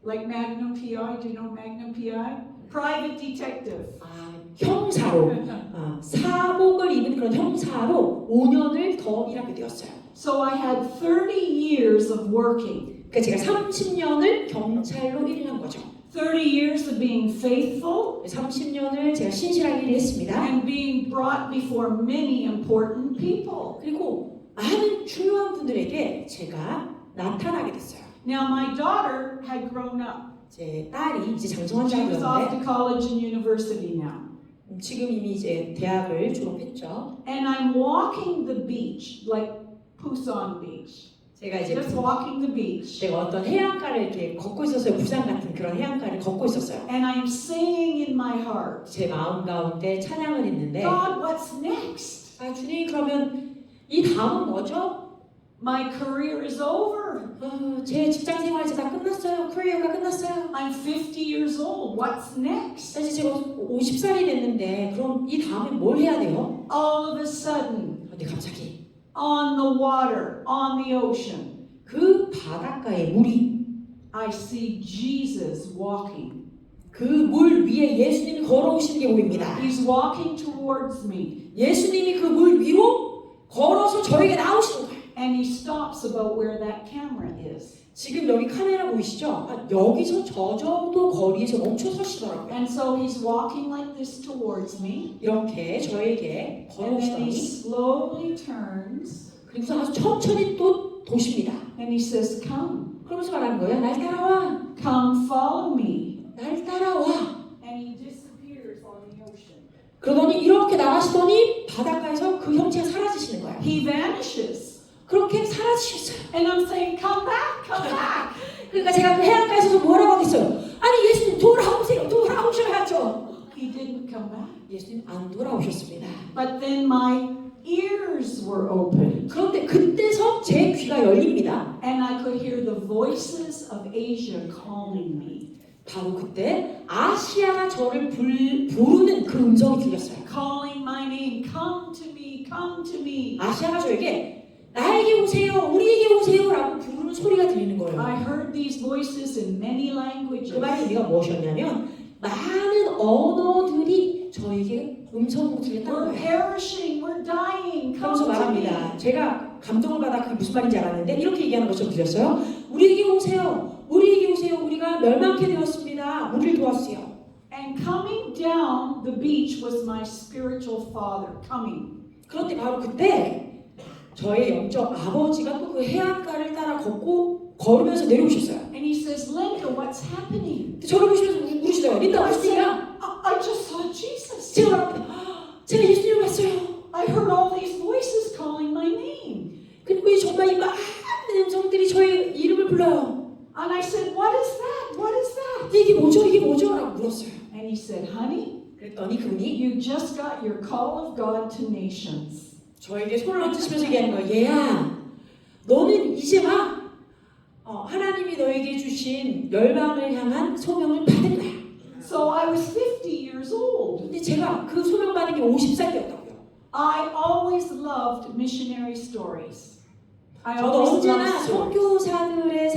Like Magnum PI, do you know Magnum PI? Private detective. 형사로 사복을 입은 그런 형사로 5년을 더 일하게 되었어요. So I had 30 years of working. 그러니까 제가 30년을 경찰로 일을 한 거죠. 30 years of being faithful 30년을 제가 신실하게 일을 했습니다. and being brought before many important people. 그리고 많은 중요한 분들에게 제가 나타나게 됐어요. Now my daughter had grown up. 제 딸이 이제 장성한 She was off 자였는데 to college and university now. 지금 이미 이제 대학을 졸업했죠. And I'm walking the beach, like Pusan Beach. 제가 이제 Just walking the beach. 제가 어떤 해안가를 이렇게 걷고 있었어요. 부산 같은 그런 해안가를 걷고 있었어요. And I'm saying in my heart, 제 마음 가운데 찬양을 했는데 God, what's next? 주님 그러면 이 다음은 뭐죠? My career is over. 제 직장 생활 이제 다 끝났어요. 커리어가 끝났어요. I'm 50 years old. What's next? 사실 제가 50살이 됐는데 그럼 이 다음에 뭘 해야 돼요? All of a sudden, 근데 갑자기 on the water, on the ocean, 그 바닷가에 물이 I see Jesus walking. 그 물 위에 예수님이 걸어오시는 게 보입니다. He's walking towards me. 예수님이 그 물 위로 걸어서 저에게 나오시는 거예요. And he stops about where that camera is. 지금 여기 카메라 보이시죠? 여기서 저 정도 거리에서 멈춰 서시더라고요. And so he's walking like this towards me. 이렇게 저에게 And then he 걸어오시더니 slowly turns 그리고서 아주 천천히 또 도십니다. and he says, Come, 그러면서 말하는 거예요. 날 따라와. come follow me. 날 따라와. And he disappears on the ocean. 그러더니 이렇게 나가시더니 바닷가에서 그 형체가 사라지시는 거예요. He vanishes. 그렇게 사라지셨어요. And I'm saying, Come back, come back. 그러니까 제가 그 해안가에서 뭐라고 하겠어요? 아니 예수님 돌아오세요. 돌아오셔야죠. He didn't come back. 예수님 안 돌아오셨습니다. But then my ears were opened. 그런데 그때서 제 귀가 열립니다. And I could hear the voices of Asia calling me. 바로 그때 아시아가 저를 부르는 그 음성이 들렸어요. Calling my name, come to me, come to me. 아시아가 저에게 나에게 오세요, 우리에게 오세요라고 부르는 소리가 들리는 I 거예요. heard these voices in many languages. 그 말의 의미가 무엇이었냐면 많은 언어들이 저에게 음성으로 들렸다는 We're 거예요. perishing, we're dying, come 그러면서 to me. 말합니다. 제가 감동을 받아 그게 무슨 말인지 알았는데 이렇게 얘기하는 것처럼 들렸어요. 우리에게 오세요. 우리에게 오세요. 우리가 멸망케 되었습니다. 우리를 도와주세요. And coming down the beach was my spiritual father coming. 그런데 바로 그때 저의 영적 아버지가 또 그 해안가를 따라 걸으면서 내려오셨어요. And he says, Linda, what's happening? 저를 보시면서 물으시더라고요. 린다 무슨 일이야? I just saw Jesus. 제가 말합니다. 제가 예수님을 봤어요. I heard all these voices calling my name. 그리고 정말 이 많은 음성들이 저의 이름을 불러요. And I said, what is that? What is that? 이게 뭐죠? 이게 뭐죠? 라고 물었어요. And he said, honey, 그랬더니 그분이 you just got your call of God to nations. 저에게 손을 얹으시면서 얘기하는 거예요. 얘야, 너는 이제 막 하나님이 너에게 주신 열방을 향한 소명을 받은 거야. So I was 50 years old. 근데 제가 그 소명 받은 게 50살이었다고요. I always loved missionary stories. I 저도 always 언제나 loved stories. 선교사들의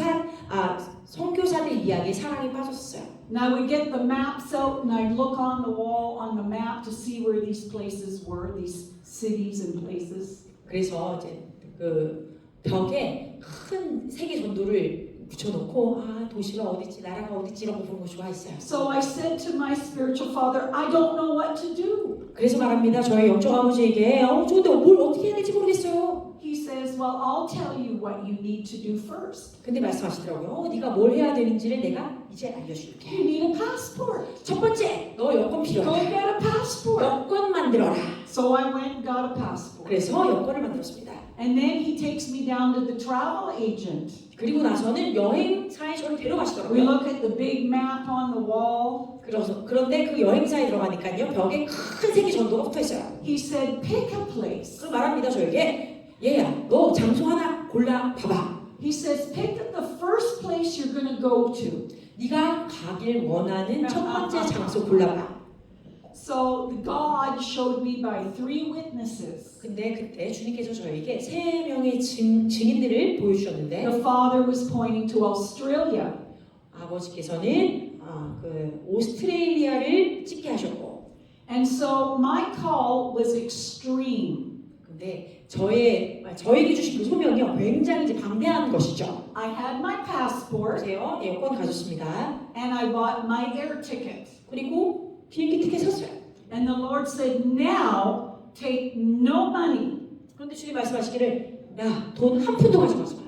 선교사들 이야기에 사랑에 빠졌어요. And I would get the maps out and I'd look on the wall on the map to see where these places were, these cities and places. 그래서 이제 그 벽에 큰 세계 전도를 붙여놓고 도시가 어디지, 나라가 어디지 이런 거 보는 거 좋아했어요. So I said to my spiritual father, I don't know what to do. 그래서 말합니다. 저희 영적 아버지에게 근데 뭘 어떻게 해야 될지 모르겠어요. He says, well, I'll tell you what you need to do first. 근데 말씀하시더라고요. 네가 뭘 해야 되는지를 내가 이제 알려줄게. You need a passport. 첫 번째, 너 여권 Go 필요하다. get a passport. 여권 만들어라. So I went and got a passport. 그래서 여권을 만들었습니다. And then he takes me down to the travel agent. 그리고 나서는 여행사에 저를 We 데려가시더라고요. look at the big map on the wall. 그런데 그 여행사에 들어가니까요. 벽에 큰 세계 전도가 붙어 있어요. He said, pick a place. 그럼 말합니다. 저에게 얘야, 너 장소 하나 골라 봐봐. He says, pick the first place you're going to go to. 네가 가길 원하는 첫 번째 장소 골라봐. So God showed me by 3 witnesses. 근데 그때 주님께서 저에게 3명의 증인들을 보여주셨는데 The father was pointing to Australia. 아버지께서는 그 오스트레일리아를 찍게 하셨고, And so my call was extreme. 근데 저에게 주신 그 소명이요 굉장히 이제 방대한 것이죠. I had my passport 보세요, 여권 가졌습니다. and I bought my air ticket. 그리고 비행기 티켓 샀어요. And the Lord said, now take no money. 그런데 주님 말씀하시기를 야, 돈 한 푼도 가져가지 마.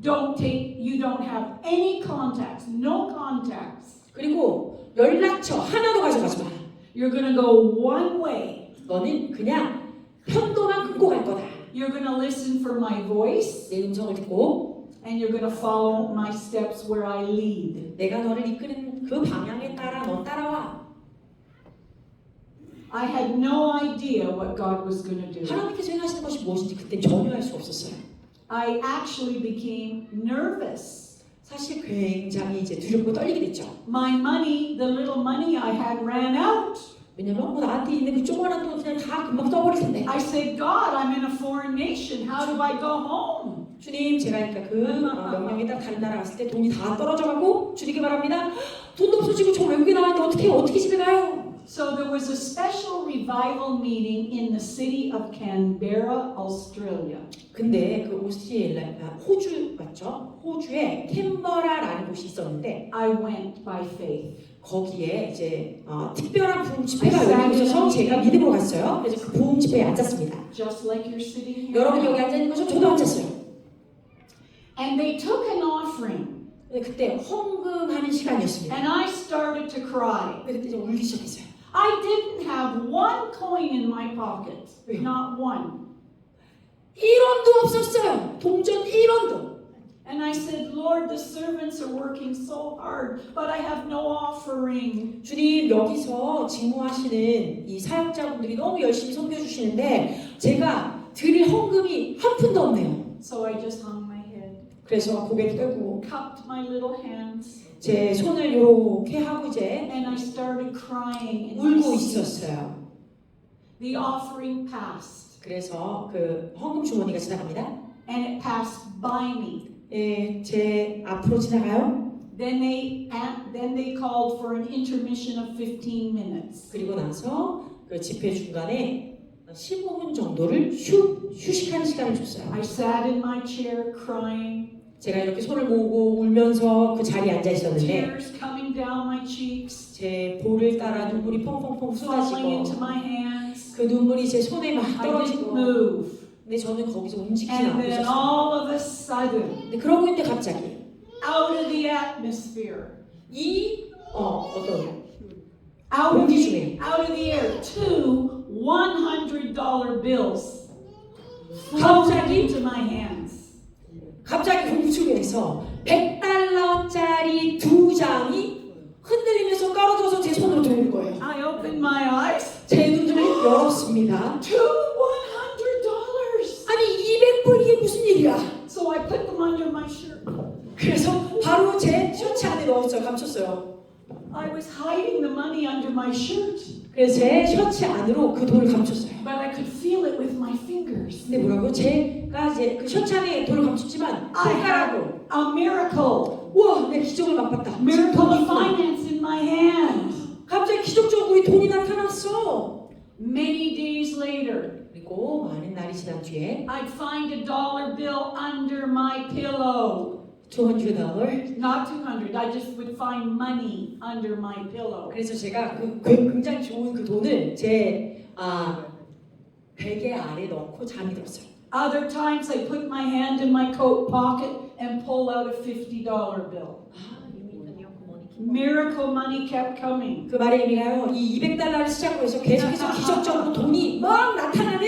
You don't have any contacts, no contacts. 그리고 연락처 하나도 가져가지 마. You're going to go one way. 너는 그냥 편도만 끊고 갈 거다. You're going to listen for my voice 내 음성을 듣고 and you're going to follow my steps where I lead. 내가 너를 이끄는 그 방향에 따라 넌 따라와. I had no idea what God was going to do. 하나님께서 행하시는 것이 무엇인지 그때 전혀 알 수 없었어요. I actually became nervous. 사실 굉장히 이제 두렵고 떨리게 됐죠. My money, the little money I had ran out. 왜냐면 나한테 있는 그 조그만한 돈 그냥 다 금방 써버릴 텐데. I said, God, I'm in a foreign nation. How do I go home? 주님, 제가 그러니까 그 명령에 따라 다른 나라 갔을 때 돈이 다 떨어져가고 주님께 말합니다. 돈도 없어지고 저 외국에 나왔는데 어떻게 집에 가요? So there was a special revival meeting in the city of Canberra, Australia. 근데 그 호주 맞죠? 호주에 캔버라라는 곳이 있었는데 I went by faith. 거기에 이제 특별한 부흥 집회가 열리고 있어서 제가 믿음으로 갔어요. 그래서 그 부흥 집회에 앉았습니다. Just like you're sitting here. 여러분 now. 여기 앉아 있는 것처럼 저도 앉았어요. And they took an offering. 근데 그때 헌금하는 시간이었습니다. And I started to cry. 그때 이제 울기 시작했어요. I didn't have one coin in my pocket. 왜요? Not one. 1원도 없었어요. 동전 1원도. And I said, Lord, the servants are working so hard, but I have no offering. 주님, 여기서 직무하시는 이 사역자분들이 너무 열심히 섬겨주시는데 제가 드릴 헌금이 한 푼도 없네요. So I just hung my head, 그래서 고개를 들고 cupped my little hands, 제 손을 이렇게 하고 이제 and I started crying. In my 울고 seat. 있었어요. The offering passed, 그래서 그 헌금 주머니가 지나갑니다. and it passed by me. 예, 제 앞으로 지나가요. Then they called for an intermission of 15 minutes. 그리고 나서 그 집회 중간에 15분 정도를 휴식하는 시간을 줬어요. I sat in my chair crying, 제가 이렇게 손을 모으고 울면서 그 자리에 앉아 있었는데 tears coming down my cheeks, 제 볼을 따라 눈물이 펑펑펑 falling into 쏟아지고 my hands. 그 눈물이 제 손에 막 I didn't 떨어지고 move. 근데 저는 거기서 움직이지 And 않고 then 있었어요. all of a sudden, 근데 그러고 있는데 갑자기 out of the atmosphere, 어떤 out of 공기 the, 중에 out of the air, two $100 bills floated 갑자기 into my hands. 공기 중에서 100달러짜리 두 장이 흔들리면서 떨어져서 제 손으로 들어오는 거예요. I opened my eyes. 제 눈을 열었습니다. Two $100. 아니 200불 이게 무슨 일이야? So I put them under my shirt. 그래서 바로 제 셔츠 안에 넣었어요. 감췄어요. I was hiding the money under my shirt, 그래서 제 셔츠 안으로 그 돈을 감췄어요. but I could feel it with my fingers. 근데 뭐라고? 제가 이제 그 셔츠 안에 돈을 감췄지만 손가락으로 A miracle. 와, 내 기적을 맛봤다. 지금 Miracle 돈이 of 있구나. finance in my hand. 갑자기 기적적으로 우리 돈이 나타났어. Many days later, 그리고 많은 날이 지난 뒤에 I'd find a dollar bill under my pillow. $200. Not 200, I just would find money under my pillow. 그래서 제가 그 굉장히 좋은 그 돈을 제 베개 아래 넣고 잠이 들었어요. Other times I put my hand in my coat pocket and pull out a $50 bill. Miracle money kept coming. 그 말의 의미가요. 이 200달러를 시작으로 해서 계속해서 기적적으로 돈이 막 나타나는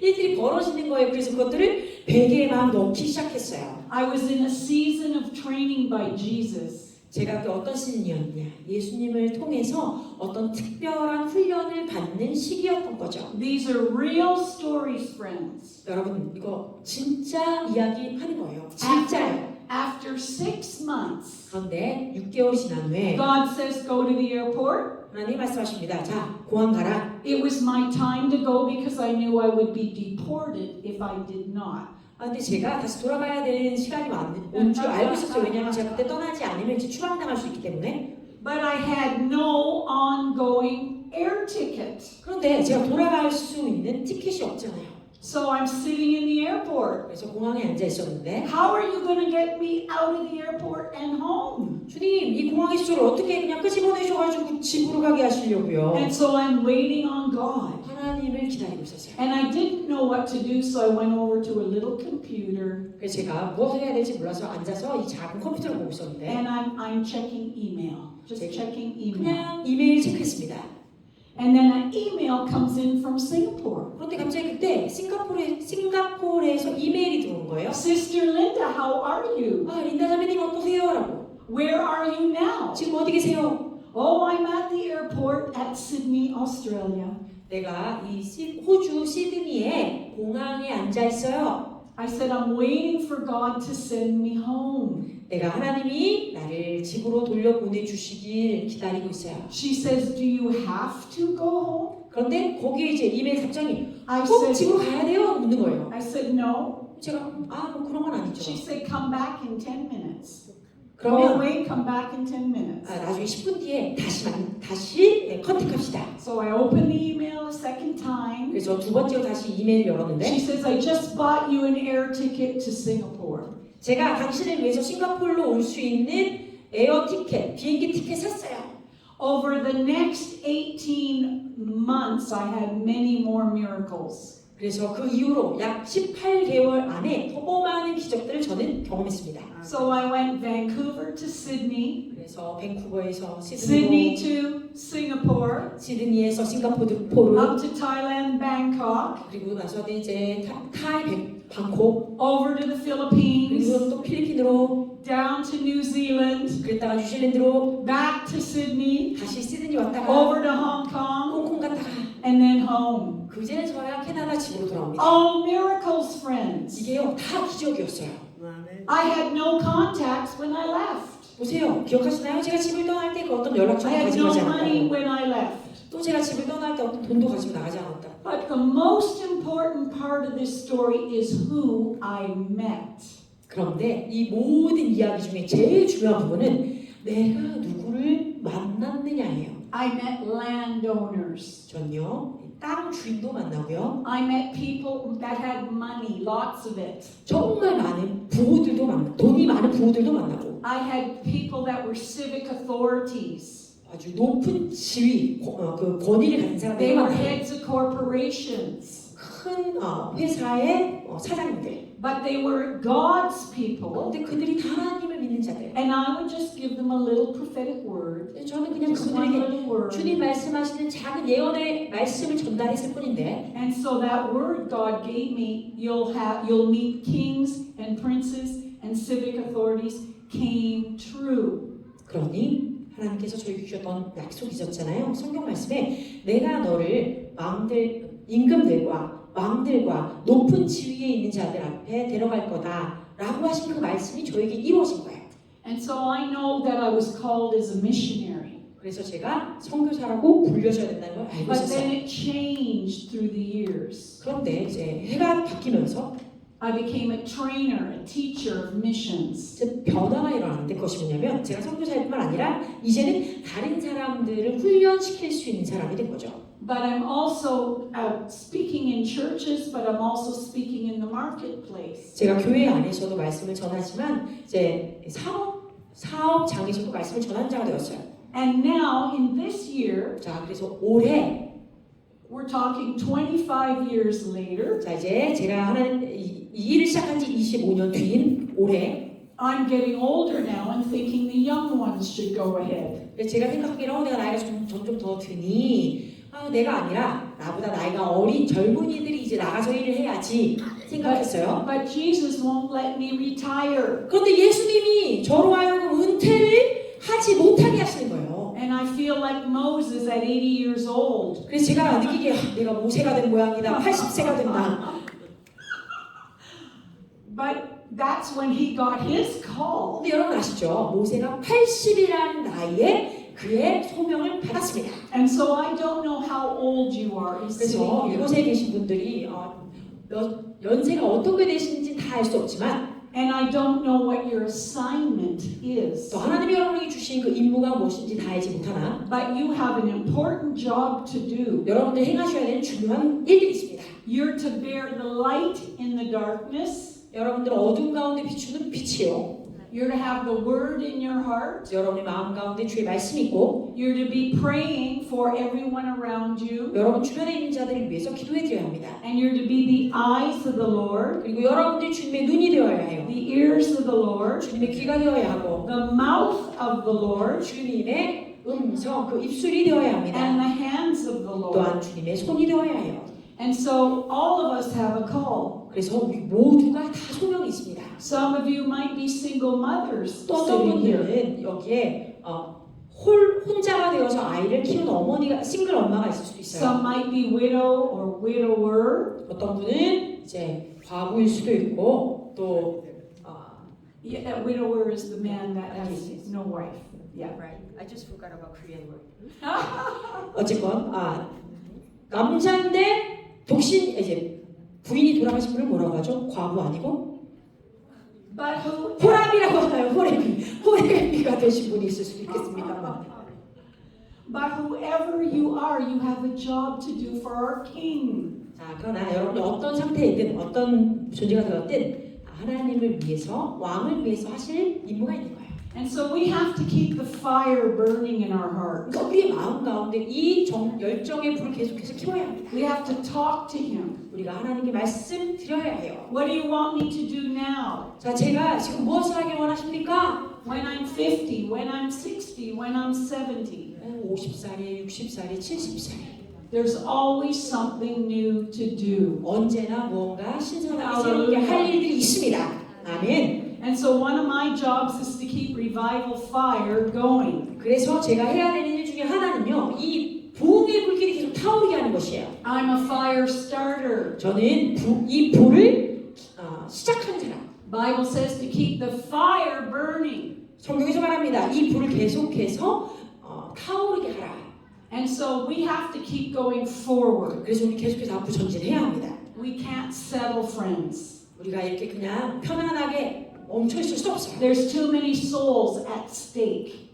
일들이 벌어지는 거예요. 그래서 그것들을 베개에 막 넣기 시작했어요. I was in a season of training by Jesus. 제가 그 어떤 시즌이었냐. 예수님을 통해서 어떤 특별한 훈련을 받는 시기였던 거죠. These are real stories, friends. 여러분 이거 진짜 이야기 하는 거예요. 진짜요. After 6 months, 그런데 6개월이 지난 후에 God says, go to the airport. 하나님 말씀하십니다. 자, 공항 가라. It was my time to go because I knew I would be deported if I did not. 근데 제가 다시 돌아가야 되는 시간이 온 줄 알고 있었어요. 왜냐하면 제가 그때 떠나지 않으면 이제 추방당할 수 있기 때문에. But I had no ongoing air ticket. 그런데 제가 돌아갈 수 있는 티켓이 없잖아요. So I'm sitting in the airport. 그래서 공항에 앉아 있었는데 How are you going to get me out of the airport and home? 주님, 이 공항의 시절을 어떻게 그냥 끄집어내셔가지고 집으로 가게 하시려고요. And so I'm waiting on God. 하나님을 기다리고 있었어요. And I didn't know what to do, so I went over to a little computer 그래서 제가 무엇을 해야 될지 몰라서 앉아서 이 작은 컴퓨터를 보고 있었는데 and I'm checking email. Just checking email. 그냥 이메일 체크했습니다. And then an email comes in from Singapore. 그런데 갑자기 그때 싱가포르에서 이메일이 들어온 거예요. Sister Linda, how are you? 린다 자매님 어떠세요? 라고. Where are you now? 지금 어디 계세요? Oh, I'm at the airport at Sydney, Australia. 내가 이 호주 시드니에 공항에 앉아 있어요. I said, I'm waiting for God to send me home. 내가 하나님이 나를 집으로 돌려보내 주시길 기다리고 있어요. She says, do you have to go home? 그런데 거기에 이제 이메일 답장이 I 꼭 said, 집으로 가야 돼요? 묻는 거예요. I said, no. 제가 뭐 그런 건 아니죠. She said, come back in 10 minutes. Go 그러면 away, come back in 10 minutes. 나중에 10분 뒤에 다시 컨택합시다. So I opened the email a second time. 그래서 두 번째로 다시 이메일 She 열었는데 says, I just bought you an air ticket to Singapore. 제가 당신을 위해서 싱가포르로 올 수 있는 에어 티켓, 비행기 티켓 샀어요. Over the next 18 months, I had many more miracles. 그래서 그 이후로 약 18개월 안에 더 많은 기적들을 저는 경험했습니다. So I went Vancouver to Sydney, 그래서 밴쿠버에서 Sydney 시드니로, to Singapore, 시드니에서 싱가포르, up to Thailand, Bangkok, 그리고 나서는 이제 타이, 방콕, over to the Philippines, 그리고 또 필리핀으로, down to New Zealand, 그랬다가 뉴질랜드로, back to Sydney, 다시 시드니 왔다가 over to Hong Kong, 홍콩 갔다가 and then home. 그제는 저희가 캐나다 집으로 돌아옵니다. All miracles, friends. 이게요 다 기적이었어요. I had no contacts when I left. 보세요. 기억하시나요? 제가 집을 떠날 때 그 어떤 연락처를 I had 가지고 no 가지 money 않았다고. when I left. 또 제가 집을 떠날 때 어떤 돈도 가지고 나가지 않았다. But the most important part of this story is who I met. 그런데 이 모든 이야기 중에 제일 중요한 부분은 내가 누구를 만났느냐예요. I met landowners. 전요 땅 주인도 만나고요. I met people that had money, lots of it. 정말 많은 부호들도 만나, 돈이 많은 부호들도 만나고 I had people that were civic authorities. 아주 높은 지위, 그 권위를 가진 They 사람들이 were 많아요. heads of corporations. 큰 회사의 사장님들. But they were God's people. 그런데 그들이 다 하나님을 믿는 자들. And I would just give them a little prophetic word. 저는 그냥 Just one 그분에게 little word. 주님 말씀하시는 작은 예언의 말씀을 전달했을 뿐인데 And so that word God gave me, you'll meet kings and princes and civic authorities, came true. 그러니 하나님께서 저에게 주셨던 약속이 있었잖아요. 성경 말씀에 내가 너를 임금들과 왕들과 높은 지위에 있는 자들 앞에 데려갈 거다 라고 하신 그 말씀이 저에게 이루어진 거예요. And so I know that I was called as a missionary. 그래서 제가 선교사라고 불려져야 된다는 걸 알고 But then 있었어요. it changed through the years. 그런데 이제 해가 바뀌면서 I became a trainer, a teacher of missions. 이제 변화가 일어나는데 그것이 뭐냐면 제가 선교사일 뿐만 아니라 이제는 다른 사람들을 훈련시킬 수 있는 사람이 된 거죠. But I'm also speaking in churches, but I'm also speaking in the marketplace. 제가 교회 안에서도 말씀을 전하지만 이제 사업장에서도 말씀을 전하는 자가 되었어요. And now in this year, 자, 그래서 올해 we're talking 25 years later, 자 이제 제가 하는 이 일을 시작한 지 25년 뒤인 올해 I'm getting older now and thinking the young ones should go ahead. 제가 생각하기로 내가 나이가 점점 더 드니 내가 아니라 나보다 나이가 어린 젊은이들이 이제 나가서 일을 해야지 생각했어요. But Jesus won't let me retire. 그런데 예수님이 저로 하여금 은퇴를 하지 못하게 하시는 거예요. And I feel like Moses at 80 years old. 그래서 제가 느끼기에 내가 모세가 된 모양이다. 80세가 된다. But that's when he got his call. 근데 여러분 아시죠? 모세가 80이라는 나이에 그의 소명을 받았습니다. And so I don't know how old you are. 그래서 sitting here. 이곳에 계신 분들이 연세가 어떻게 되시는지 다 알 수 없지만 And I don't know what your assignment is. 또 하나님이 여러분에게 주신 그 임무가 무엇인지 다 알지 못하나 But you have an important job to do. 여러분들 행하셔야 되는 중요한 일들이 있습니다. You're to bear the light in the darkness. 여러분들 어둠 가운데 비추는 빛이요. You're to have the word in your heart. 여러분의 마음 가운데 주의 말씀이 있고 You're to be praying for everyone around you. 여러분 주변에 있는 자들을 위해서 기도해 드려야 합니다. And you're to be the eyes of the Lord, 그리고 여러분들이 주님의 눈이 되어야 해요. the ears of the Lord, 주님의 귀가 되어야 하고 the mouth of the Lord, 주님의 음성, 그 입술이 되어야 합니다. and the hands of the Lord. 또한 주님의 손이 되어야 해요. And so all of us have a call. 그래서 우리 모두가 다 소명이 있습니다. Some of you might be single mothers 또 어떤 sitting here. 분들은 여기에 혼자가 되어서 아이를 키우는 어머니가 싱글 엄마가 있을 수도 있어요. Some might be widow or widower. 어떤 분은 이제 과부일 수도 있고 또 Yeah, a widower is the man that has no wife. Yeah. Right. I just forgot about Korean word. 어쨌건 남자인데 독신 이제 부인이 돌아가신 분을 뭐라고 하죠? 과부 아니고 But who 호람이라고 하나요? 호레비가 되신 분이 있을 수도 있겠습니다만. But whoever you are, you have a job to do for our King. 자, 그러나 여러분이 어떤 상태이든 어떤 존재가 되었든 하나님을 위해서 왕을 위해서 하실 임무가 있는 거예요. And so we have to keep the fire burning in our heart. 그러니까 우리의 마음 가운데 이 열정의 불을 계속해서 키워야 합니다. We have to talk to Him. 우리가 하나님께 말씀 드려야 해요. What do you want me to do now? 자, 제가 지금 무엇을 하길 원하십니까? When I'm 50, when I'm 60, when I'm 70. 50살이, 60살이, 70살이. There's always something new to do. 언제나 무언가 신선하게 새롭게 할 일들이 있습니다. 아멘. And so one of my jobs is to keep revival fire going. 그래서 제가 해야 되는 일 중에 하나는요, 이 부흥의 불길이 계속 타오르게 하는 것이에요. I'm a fire starter. 저는 이 불을 시작하는 사람. Bible says to keep the fire burning. 성경에서 말합니다. 이 불을 계속해서 타오르게 하라. And so we have to keep going forward. 그래서 우리 계속해서 앞으로 전진해야 합니다. We can't settle, friends. 우리가 이렇게 그냥 편안하게 멈춰 있을 수 없어요. There's too many souls at stake.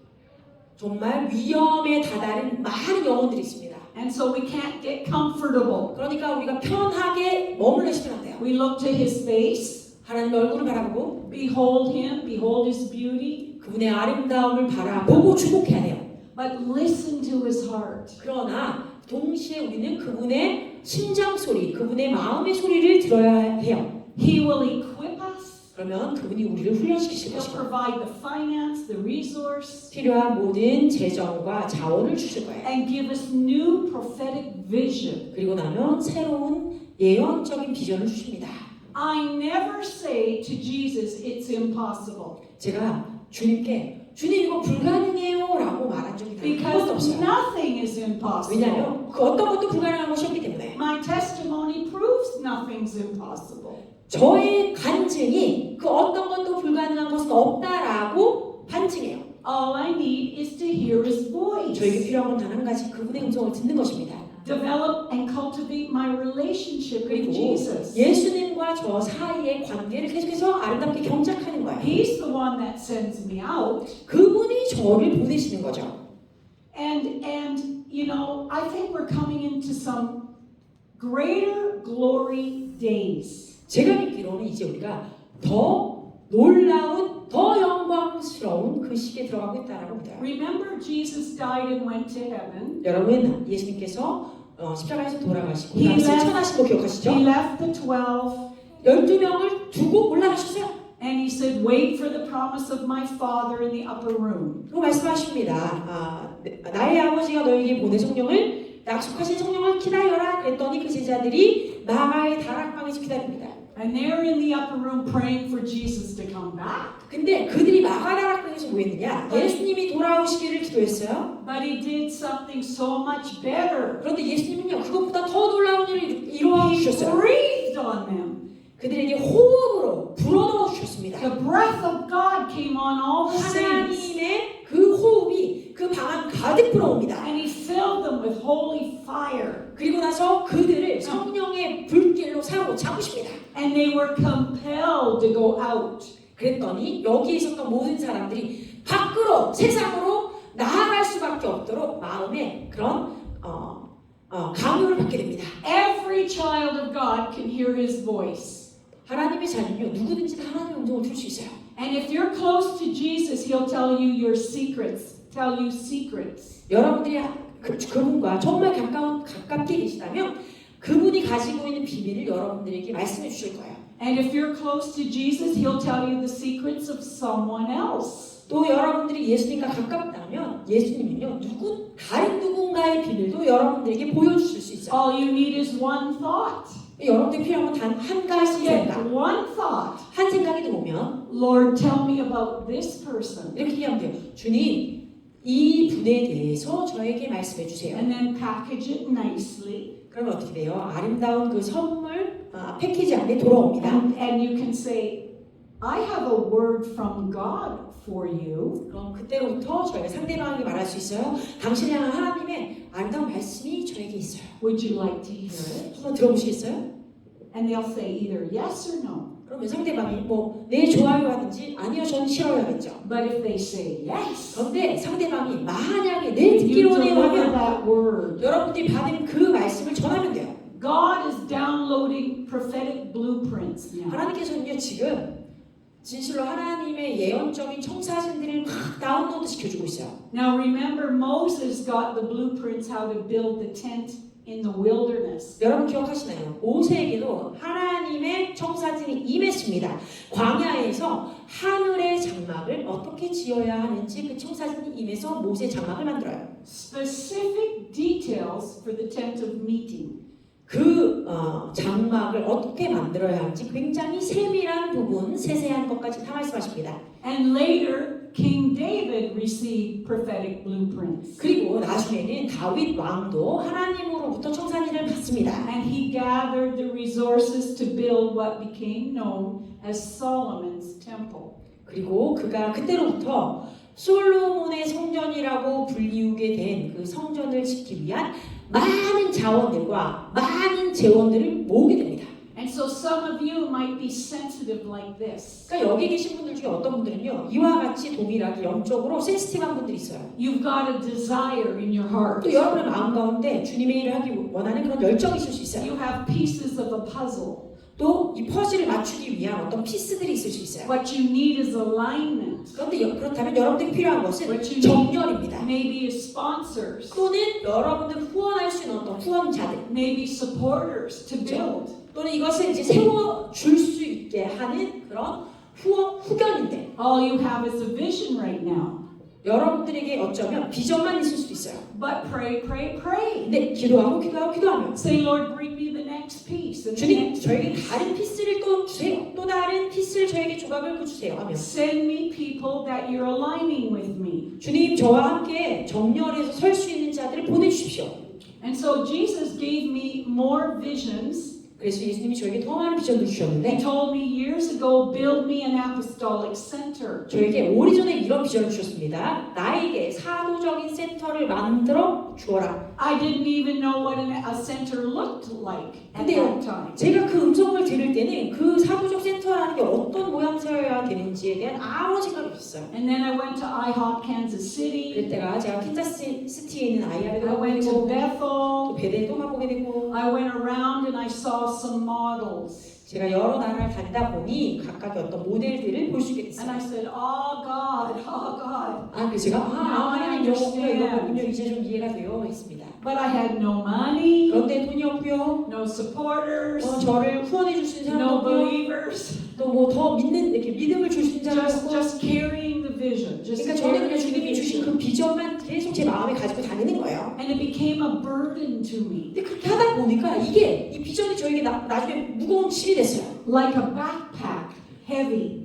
정말 위험에 다다른 많은 영혼들이 있습니다. And so we can't get comfortable. 그러니까 우리가 편하게 머물러 있으면 안 돼요. We look to His face, 하나님의 얼굴을 바라보고 behold Him, behold His beauty, 그분의 아름다움을 바라보고 주목해야 돼요. but listen to His heart. 그러나 동시에 우리는 그분의 심장 소리, 그분의 마음의 소리를 들어야 해요. He will equip us. 그러면 그분이 우리를 훈련시키실 He'll 것이고 provide the finance, the resource, 필요한 모든 재정과 자원을 주실 거예요. and give us new prophetic vision. 그리고 나면 새로운 예언적인 비전을 주십니다. I never say to Jesus, it's impossible. 제가 주님께 주님 이거 불가능해요 라고 말한 적이 단 한 번도 Because 없어요. nothing is impossible. 왜냐하면 그 어떤 것도 불가능한 것이 없기 때문에 My testimony proves nothing's impossible. 저의 간증이 그 어떤 것도 불가능한 것은 없다라고 반증해요. All I need is to hear His 저에게 voice. 필요한 건 단 한 가지 그분의 음성을 듣는 것입니다. Develop and cultivate my relationship with 그리고 Jesus. 예수님과 저 사이의 관계를 계속해서 아름답게 경작하는 거예요. He's the one that sends me out. 그분이 저를 보내시는 거죠. And you know, I think we're coming into some greater glory days. 제가 믿기로는 이제 우리가 더 놀라운, 더 영광스러운 그 시기에 들어가고 있다라고 믿어요. Remember, Jesus died and went to heaven. 여러분, 예수님께서 십자가에서 돌아가시고 He 승천하신 거 기억하시죠? He left the 12, 12명을 두고 올라가셨어요. and He said, "Wait for the promise of my Father in the upper room." 그리고 말씀하십니다. 나의 아버지가 너에게 보낸 성령을 약속하신 성령을 기다려라. 그랬더니 그 제자들이 마가의 다락방에서 기다립니다. And they're in the upper room praying for Jesus to come back. 근데 그들이 마가 다락방에서 뭐 했느냐? 예수님이 돌아오시기를 기도했어요. But He did something so much better. 그런데 예수님은요, 그것보다 더 놀라운 일을 이루어 He 주셨어요. breathed on them. 그들에게 호흡으로 불어넣어 주셨습니다. The breath of God came on all the saints. 하나님의 그 호흡이 그 방 안 가득 불어옵니다. And He filled them with holy fire. 그리고 나서 그들을 성령의 불길로 사로잡으십니다. And they were compelled to go out. 그랬더니 여기 있었던 모든 사람들이 밖으로 세상으로 나아갈 수밖에 없도록 마음에 그런 강요를 받게 됩니다. Every child of God can hear His voice. 하나님의 자녀는요, 누구든지 다 하나님의 음성을 들을 수 있어요. And if you're close to Jesus, He'll tell you your secrets. Tell you secrets. 여러분들이 그분과 정말 가깝게 계시다면 그분이 가지고 있는 비밀을 여러분들에게 말씀해 주실 거예요. And if you're close to Jesus, He'll tell you the secrets of someone else. 또 여러분들이 예수님과 가깝다면 예수님은요, 다른 누군가의 비밀도 여러분들에게 보여주실 수 있어요. All you need is one thought. 여러분들이 필요한 건 단 한 가지 Get 생각. one thought. 한 생각이 들어오면 Lord, tell me about this person. 이렇게 얘기하면 돼요. 주님, 이 분에 대해서 저에게 말씀해 주세요. And then package it nicely. 그러면 어떻게 돼요? 아름다운 그 선물 패키지 안에 돌아옵니다. And you can say, I have a word from God for you. 그럼 그때로부터 저희가 상대방에게 말할 수 있어요. 당신을 향한 하나님의 아름다운 말씀이 저에게 있어요. Would you like to hear it? 한번 들어보시겠어요? And they'll say either yes or no. 그러면 상대방이 뭐 네 좋아요 하든지 아니요 전 싫어요 하겠죠. But if they say yes, 그런데 상대방이 만약에 네 you 듣기로 하네요 deliver 하면 that word. 여러분들이 받은 그 말씀을 전하면 돼요. God is downloading prophetic blueprints now. 하나님께서는요 지금 진실로 하나님의 예언적인 청사진들을 막 다운로드 시켜주고 있어요. Now remember, Moses got the blueprints how to build the tent in the wilderness. 여러분 기억하시나요? 모세에게도 하나님의 청사진이 임했습니다. 광야에서 하늘의 장막을 어떻게 지어야 하는지 그 청사진이 임해서 모세 장막을 만들어요. Specific details for the tent of meeting. 그 장막을 어떻게 만들어야 할지 굉장히 세밀한 부분, 세세한 것까지 다 말씀하십니다. And later, King David received prophetic blueprints. 그리고 나중에는 다윗 왕도 하나님으로부터 청사진을 받습니다. And he gathered the resources to build what became known as Solomon's temple. 그리고 그가 그때로부터 솔로몬의 성전이라고 불리우게 된 그 성전을 짓기 위한 많은 자원들과 많은 재원들을 모으게 됩니다. And so some of you might be sensitive like this. 그러니까 여기 계신 분들 중에 어떤 분들은요 이와 같이 동일하게 영적으로 센시티브한 분들이 있어요. You've got a desire in your heart. 또 여러분의 마음 가운데 주님의 일을 하기 원하는 그런 열정이 있을 수 있어요. You have pieces of a puzzle. 또 이 퍼즐을 맞추기 위한 어떤 피스들이 있을 수 있어요. What you need is alignment. 그런데 그렇다면 여러분들이 필요한 것은 What you need 정렬입니다. maybe is sponsors. 또는 여러분들 후원할 수 있는 어떤 후원자들 Maybe supporters to build. 또는 이것을 이제 세워줄 수 있게 하는 그런 후견인데 All you have is a vision right now. 여러분들에게 어쩌면 비전만 있을 수도 있어요. But pray, pray, pray. 근데 기도하고 기도하며 Say, Lord, bring me the next piece. And the 주님 next 저에게 piece. 다른 피스를 또 주세요. 또 다른 피스를 저에게 조각을 주세요 하며 Send me people that you're aligning with me. 주님 저와 함께 정렬해서 설 수 있는 자들을 보내주십시오. And so Jesus gave me more visions. 그래서 예수님이 저에게 더 많은 비전을 He 주셨는데 told me years ago, build me an apostolic center. 저에게 오래전에 이런 비전을 주셨습니다. 나에게 사도적인 센터를 만들어 주어라. I didn't even know what a center looked like at 근데요, that time. 제가 그 음성을 들을 때는 그 사도적 센터라는 게 어떤 모양새여야 되는지에 대한 아무런 생각이 없었어요. And then I went to IHOP Kansas City. 그럴 때가 제가 캔자스 시티에 있는 아이아를 I went to 또 Bethel. 베델도 가보게 되고 I went around and I saw some models. 제가 여러 나라를 다니다 보니 각각의 어떤 모델들을 볼 수 있게 And I 됐어요. said, oh God, oh God. 그래서 제가 하나님 영어군요 이거군요 이제 좀 이해가 되어 있습니다. But I had no money, 그런데 돈이 없고요. no supporters, 저를 후원해 줄 수 있는 사람도 no 없고요. believers. 또 뭐 더 믿는 이렇게 믿음을 줄 수 있는 사람도 없고. Just carrying the vision. Just 그러니까 저는 그냥 carrying the 주님이 주신 vision. 그 비전만 계속 제 마음에 가지고 다니는 거예요. And it became a burden to me. 근데 그렇게 하다 보니까 이게 이 비전이 저에게 나중에 무거운 짐이 됐어요. Like a backpack, heavy.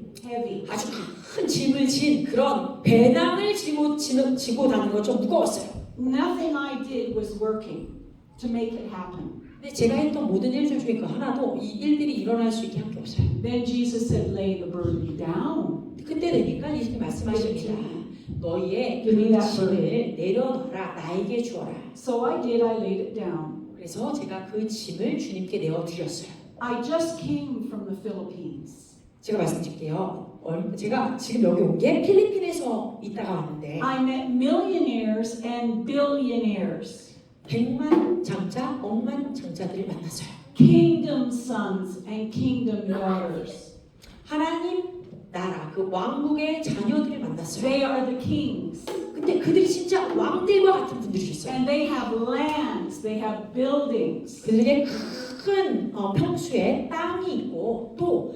아주 큰 짐을 진 그런 배낭을 지고 다니는 것처럼 무거웠어요. Nothing I did was working to make it happen. 근데 제가 했던 모든 일들 중에 그 하나도 이 일들이 일어날 수 있게 한 게 없어요. Then Jesus said, lay the burden down. 그때 되니까 예수님 말씀하십니다. 너희의 Give me 그 that burden. 짐을 내려놔라. 나에게 주어라. So I did, I laid it down. 그래서 제가 그 짐을 주님께 내어드렸어요. I just came from the Philippines. 제가 말씀드릴게요. 제가 지금 여기 온 게 필리핀에서 있다가 왔는데 I met millionaires and billionaires, 100만 장자, 억만 장자들을 만났어요. kingdom sons and kingdom daughters. 하나님 나라, 그 왕국의 자녀들을 만났어요. They are the kings. 근데 그들이 진짜 왕들과 같은 분들이셨어요. And they have lands, they have buildings. 그들에게 큰 평수에 땅이 있고 또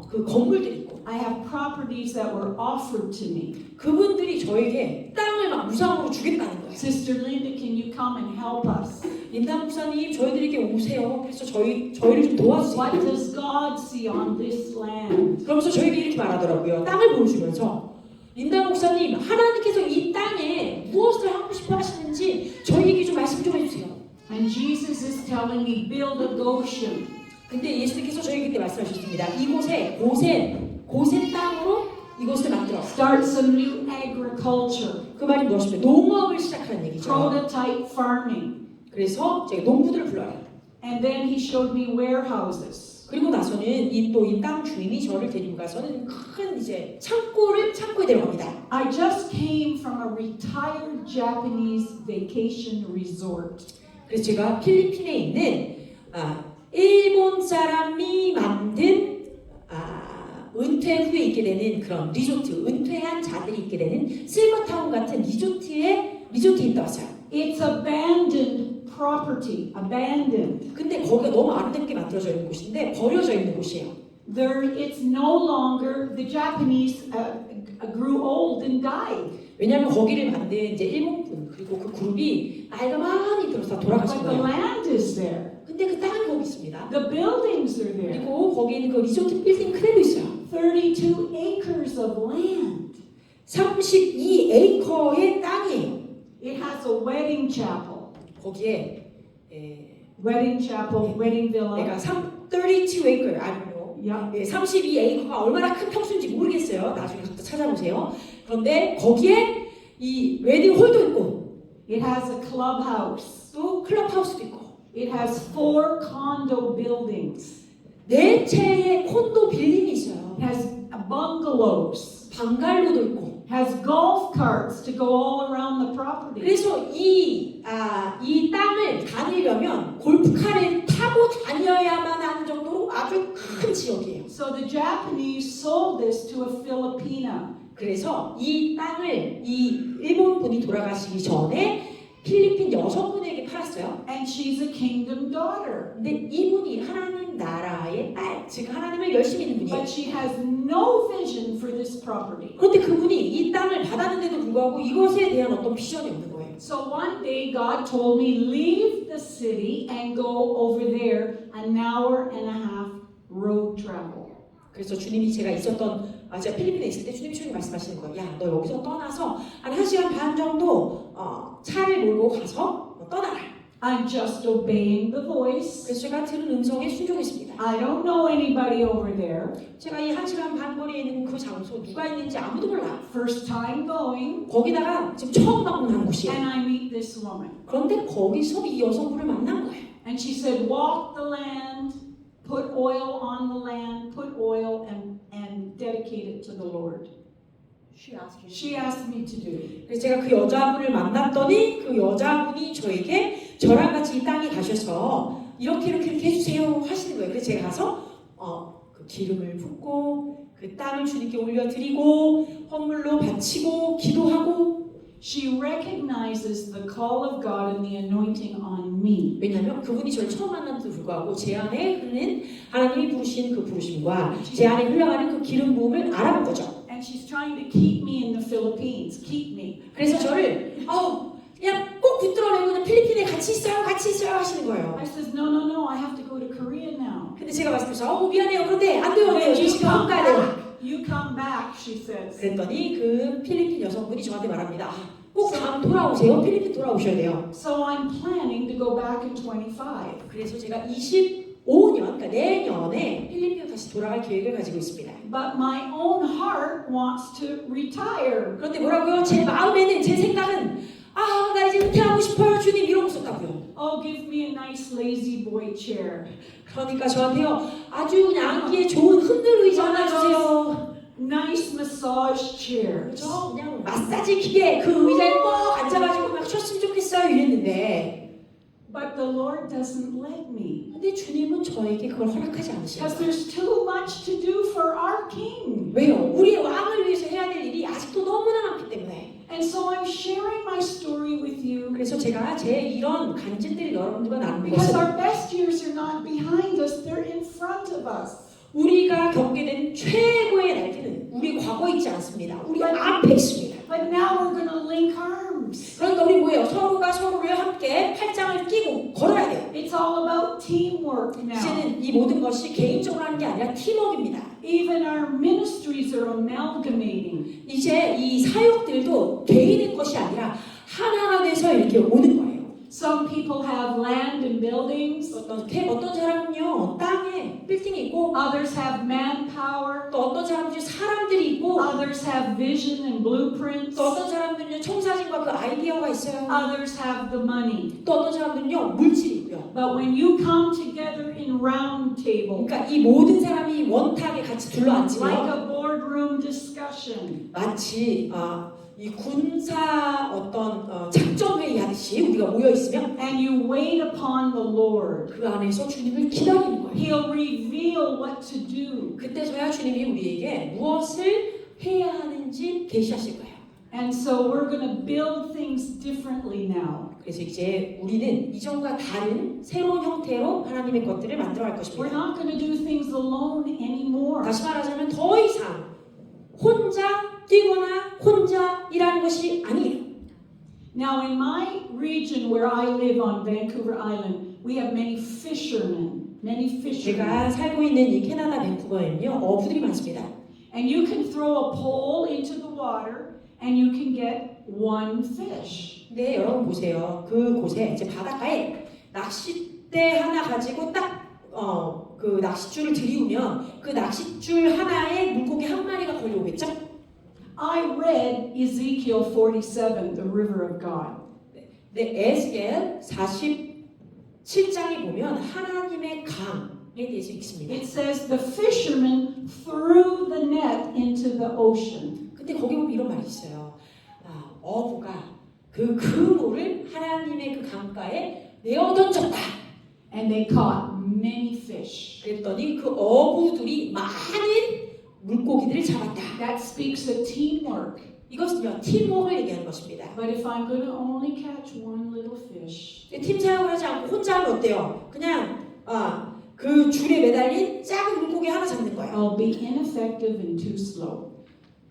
그 건물들이 있고 I have properties that were offered to me. 그분들이 저에게 땅을 막 무상으로 주겠다는 거예요. Sister Linda, can you come and help us? 인다 목사님 저희들에게 오세요. 그래서 저희를 좀 도와주세요. What does God see on this land? 그러면서 저에게 이렇게 말하더라고요. 땅을 보여주면서 인다 목사님 하나님께서 이 땅에 무엇을 하고 싶어 하시는지 저희에게 좀 말씀 좀 해주세요. And Jesus is telling me, build a Goshen. 근데 예수님께서 저에게 그때 말씀하셨습니다. 이곳에 고센 땅으로 이곳을 만들어. Start some new agriculture. 그 말이 무엇이냐면 농업을 시작하는 얘기죠. Prototype farming. 그래서 제가 농부들을 불러요. And then he showed me warehouses. 그리고 나서는 이 땅 주인이 저를 데리고 가서는 큰 이제 창고에 데려갑니다. I just came from a retired Japanese vacation resort. 그래서 제가 필리핀에 있는 일본 사람이 만든 은퇴 후에 있게 되는 그런 리조트, 은퇴한 자들이 있게 되는 실버타운 같은 리조트에 있다 왔어요. It's abandoned property, abandoned. 근데 거기가 너무 아름답게 만들어져 있는 곳인데 버려져 있는 곳이에요. It's no longer, the Japanese grew old and died. 왜냐하면 거기를 만든 이제 일본분 그리고 그 그룹이 나이가 많이 들어서 돌아가신 But the 거예요. land is there. 근데 그 땅이 거기 있습니다. The buildings are there. 그리고 거기 있는 그 리조트 빌딩 그대로 있어요. 32 acres of land. 32에이커의 땅이에요. It has a wedding chapel. 거기에 Wedding chapel, wedding villa. 내가 32에이커 아니요. Yeah. 32에이커가 얼마나 큰 평수인지 모르겠어요. 나중에 가서 찾아보세요. 그런데 거기에 이 웨딩 홀도 있고 It has a clubhouse. 또 클럽하우스도 있고 It has 4 condo buildings. 4채의 콘도 빌딩이 있어요. It has bungalows. 방갈로도 있고 Has golf carts to go all around the property. 그래서 이 땅을 다니려면 골프카를 타고 다녀야만 하는 정도로 아주 큰 지역이에요. So the Japanese sold this to a Filipina. 그래서 이 땅을 이 일본 분이 돌아가시기 전에 필리핀 여성분에게 팔았어요. And she's a kingdom daughter. 근데 이분이 하나님 나라의 딸, 즉 하나님을 열심히 믿는 분이에요. But she has no vision for this property. 그런데 그분이 이 땅을 받았는데도 불구하고 이것에 대한 어떤 비전이 없는 거예요. So one day God told me, leave the city and go over there an hour and a half road travel. 그래서 주님이 제가 제가 필리핀에 있을 때 주님이 말씀하시는 거예요. 야, 너 여기서 떠나서 한 1시간 반 정도 차를 몰고 가서 떠나라. I'm just obeying the voice. 그래서 제가 들은 음성에 순종했습니다. I don't know anybody over there. 제가 이 1시간 반 거리에 있는 그 장소 누가 있는지 아무도 몰라. First time going. 거기다가 지금 처음 방문한 곳이에요. And I meet this woman. 그런데 거기서 이 여성분을 만난 거예요. And she said, walk the land, put oil on the land, put oil and dedicate it to the Lord. She asked me to do it. 그래서 제가 그 여자분을 만났더니 그 여자분이 저랑 같이 이 땅에 가셔서 이렇게 해주세요 하시는 거예요. 그래서 제가 가서 그 기름을 붓고 그 땅을 주님께 올려드리고 헌물로 바치고 기도하고. She recognizes the call of God and the anointing on me. 왜냐하면 그분이 저를 처음 만났는데도 불구하고 제 안에 흐르는 하나님이 부르신 그 부르심과 제 안에 흘러가는 그 기름 부음을 알아본 거죠. And she's trying to keep me in the Philippines. Keep me. 그래서 저를 그냥 꼭 붙들어내고 그냥 필리핀에 같이 있어요 하시는 거예요. I says, no, I have to go to Korea now. 근데 제가 말씀드려서 미안해요. 그런데 안 돼요. Then you 지금 come 가야 돼요. back. You come back, she says. 그랬더니 그 필리핀 여성분이 저한테 말합니다. 꼭 다음 돌아오세요. 필리핀 돌아오셔야 돼요. So I'm planning to go back in 25. 그래서 제가 25년, 그러니까 내년에 필리핀 다시 돌아갈 계획을 가지고 있습니다. But my own heart wants to retire. 그런데 뭐라고요? 제 마음에는, 제 생각은 나 이제 은퇴하고 싶어요. 주님 이러고 있었다고요. Oh, give me a nice lazy boy chair. 그러니까 저한테요. 아주 그냥 앉기에 좋은 흔들 의자 하나 주세요. Nice massage chair. 그죠? 그냥 마사지 기계 그 의자에 꼭 앉아가지고 막 쉬었으면 좋겠어요 이랬는데 But the Lord doesn't let me. 근데 주님은 저에게 그걸 허락하지 않으시는 Because 거예요. there's too much to do for our king. 왜요? 우리의 왕을 위해서 해야 될 일이 아직도 너무나 많기 때문에. And so I'm sharing my story with you. 그래서 제가 제 이런 간증들을 여러분들과 나누는 Because 것은 our best years are not behind us, they're in front of us. 우리가 겪게 된 최고의 날들은 우리 과거에 있지 않습니다. 우리 앞에 있습니다. But now we're going to link arms. 그러니까 우리 뭐예요? 서로가 서로를 함께 팔짱을 끼고 걸어야 돼요. It's all about teamwork now. 이제는 이 모든 것이 개인적으로 하는 게 아니라 팀워크입니다. Even our ministries are amalgamating. 이제 이 사역들도 개인의 것이 아니라 하나가 돼서 이렇게 오는 거예요. Some people have land and buildings. 어떤 사람은요 땅에 빌딩이 있고, Others have manpower. 또 어떤 사람은요 사람들이 있고, Others have vision and blueprints. 또 어떤 사람들은요 청사진과 그 아이디어가 있어요. Others have the money. 또 어떤 사람들은요 물질이 있고요. But when you come together in round table, 그러니까 이 모든 사람이 원탁에 같이 like 둘러앉으면 a boardroom discussion. 마치 이 군사 작전 회의 하듯이 우리가 모여 있으면 And you wait upon the Lord. 그 안에서 주님을 기다리는 거예요. He'll reveal what to do. 그때서야 주님이 우리에게 무엇을 해야 하는지 계시하실 거예요. And so we're going to build things differently now. 그래서 이제 우리는 이전과 다른 새로운 형태로 하나님의 것들을 만들어갈 We're 것입니다. not going to do things alone anymore. 다시 말하자면 더 이상 혼자 뛰거나 혼자 일하는 것이 아니에요. Now, in my region where I live on Vancouver Island, we have many fishermen. Many fishermen. 제가 살고 있는 이 캐나다 밴쿠버에는요 어부들이 많습니다. And you can throw a pole into the water and you can get one fish. 근데 여러분 보세요. 그곳에 이제 바닷가에 낚싯대 하나 가지고 그 낚싯줄을 들이우면 그 낚싯줄 하나에 물고기 한 마리가 걸려오겠죠? I read Ezekiel 47, the river of God. 네, 에스겔 47장에 보면 하나님의 강에 대해서 읽습니다. It says the fishermen threw the net into the ocean. 근데 거기 보면 이런 말이 있어요. 어부가 그 그물을 하나님의 그 강가에 내어 던졌다. And they caught many fish. 그랬더니 그 어부들이 많은 물고기들을 잡았다. That speaks of teamwork. 이것은요 팀워크를 얘기하는 것입니다. But if I'm going to only catch one little fish, 팀 사용을 하지 않고 혼자 하면 어때요? 그냥 그 줄에 매달린 작은 물고기 하나 잡는 거예요. I'll be ineffective and too slow.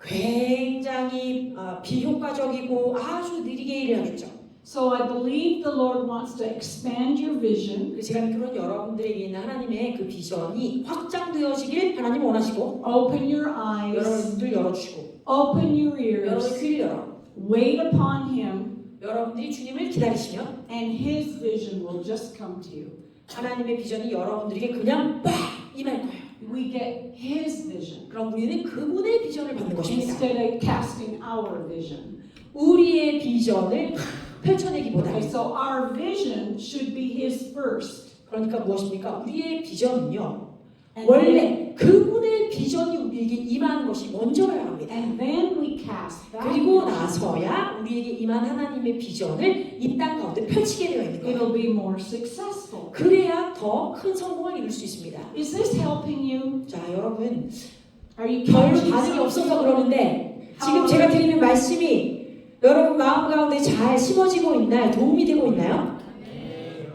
굉장히 비효과적이고 아주 느리게 일을 하겠죠. So I believe the Lord wants to expand your vision, 제가 믿기로는 여러분들에게 있는 하나님의 그 비전이 확장되어지길 하나님 원하시고 open your eyes, 여러분 눈을 열어주시고 open your 여러분 ears, 귀를 열어 wait upon Him, 여러분들이 주님을 기다리시면 and His vision will just come to you. 하나님의 비전이 여러분들에게 그냥 빡 임할 거예요. We get His vision 그럼 우리는 그분의 비전을 받는 것입니다. instead of casting our vision. 우리의 비전을 펼쳐내기보다 Okay, so our vision should be His first. 그러니까 무엇입니까? 우리의 비전은요 And 원래 그분의 비전이 우리에게 임하는 것이 먼저여야 합니다. then we cast that. 그리고 나서야 우리에게 임한 하나님의 비전을 이 땅 가운데 펼치게 되어 있는 거예요. It'll be more successful. 그래야 더 큰 성공을 이룰 수 있습니다. Is this helping you? 자 여러분 Are you 별로 catching 반응이 없어서 something? 그러는데 지금 제가 드리는 말씀이 여러분 마음 가운데 잘 심어지고 있나요? 도움이 되고 있나요?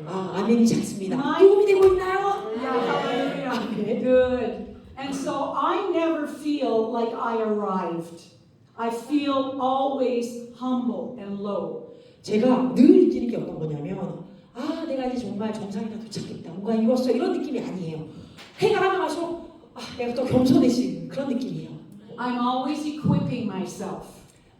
아멘이 작습니다. 도움이 되고 있나요? Yeah, hallelujah. 아멘. Good. And so I never feel like I arrived. I feel always humble and low. 제가 늘 느끼는 게 어떤 거냐면 내가 이제 정말 정상에 도착했다. 뭔가 이뤘어. 이런 느낌이 아니에요. 해가 하나가서 내가 또 겸손해지는 그런 느낌이에요. I'm always equipping myself.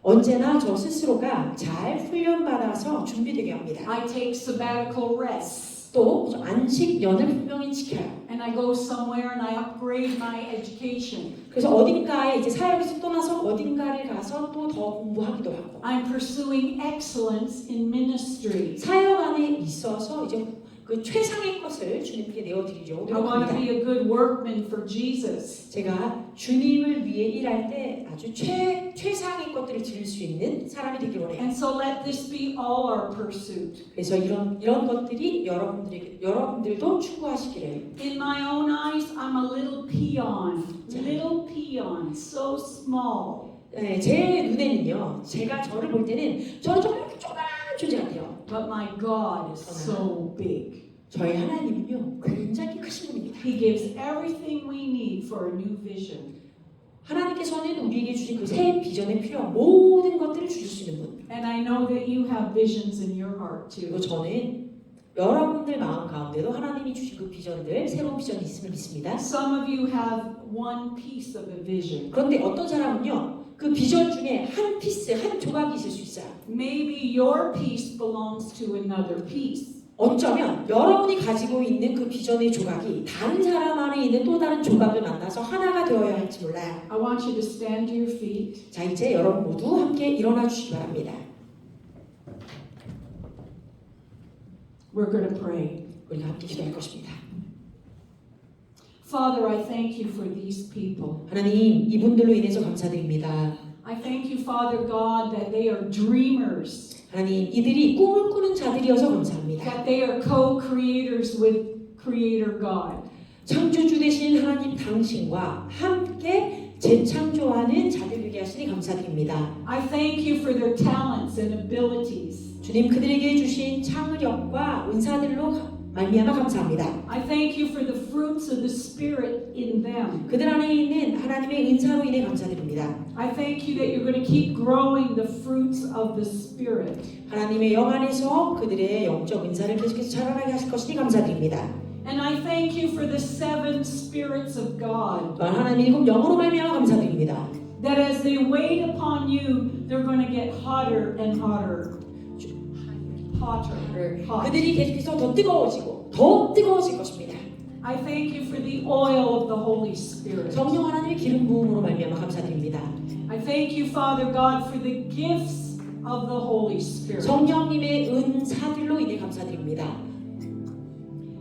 언제나 저 스스로가 잘 훈련받아서 준비되게 합니다. I take sabbatical rests. 또 안식년을 분명히 지켜요. And I go somewhere and I upgrade my education. 그래서 어딘가에 이제 사역에서 떠나서 어딘가를 가서 또 더 공부하기도 하고 I'm pursuing excellence in ministry. 사역 안에 있어서 이제 그 최상의 것을 주님께 내어드리려고 I want to 노력합니다. be a good workman for Jesus. 제가 주님을 위해 일할 때 아주 최상의 것들을 드릴 수 있는 사람이 되길 원해요. And so let this be all our pursuit. 그래서 이런 것들이 여러분들도 추구하시기를. In my own eyes, I'm a little peon, so small. 네, 제 눈에는요, 제가 저를 볼 때는 저는 정말 조그만 존재 같아요. But my God is so big. 저희 하나님은요, 굉장히 크신 분입니다. He gives everything we need for a new vision. 하나님께서는 우리에게 주신 그 새 비전에 필요한 모든 것들을 주실 수 있는 분. And I know that you have visions in your heart 그리고 too. 저는 여러분들 마음 가운데도 하나님이 주신 그 비전들, 새로운 비전이 있음을 믿습니다. Some of you have one piece of a vision. 그런데 어떤 사람은요, 그 비전 중에 한 피스, 한 조각이 있을 수 있어요. Maybe your piece belongs to another piece. 어쩌면 여러분이 가지고 있는 그 비전의 조각이 다른 사람 안에 있는 또 다른 조각을 만나서 하나가 되어야 할지 몰라요. I want you to stand to your feet. 자, 이제 여러분 모두 함께 일어나 주시기 바랍니다. We're going to pray. 우리가 함께 기도할 것입니다. Father, I thank you for these people. 하나님, 이분들로 인해서 감사드립니다. I thank you, Father God, that they are dreamers, 하나님, 이들이 꿈을 꾸는 자들이어서 감사합니다. that they are co-creators with Creator God. 창조주 되신 하나님 당신과 함께 재창조하는 자들 되게 하시니 감사드립니다. I thank you for their talents and abilities. 주님, 그들에게 주신 창의력과 은사들로 말미암아 감사합니다. I thank you for the fruits of the Spirit in them. 그들 안에 있는 하나님의 은사로 인해 감사드립니다. I thank you that you're going to keep growing the fruits of the Spirit. 하나님의 영 안에서 그들의 영적 은사를 계속해서 자라나게 하실 것이니 감사드립니다. And I thank you for the 7 spirits of God. 또한 하나님 일곱 영으로 말미암아 감사드립니다. That as they wait upon you, they're going to get hotter and hotter. Hotter. Hot. 그들이 계속해서 더 뜨거워지고 더 뜨거워질 것입니다. I thank you for the oil of the Holy Spirit. 성령 하나님의 기름 부음으로 말미암아 감사드립니다. I thank you, Father God, for the gifts of the Holy Spirit. 성령님의 은사들로 인해 감사드립니다.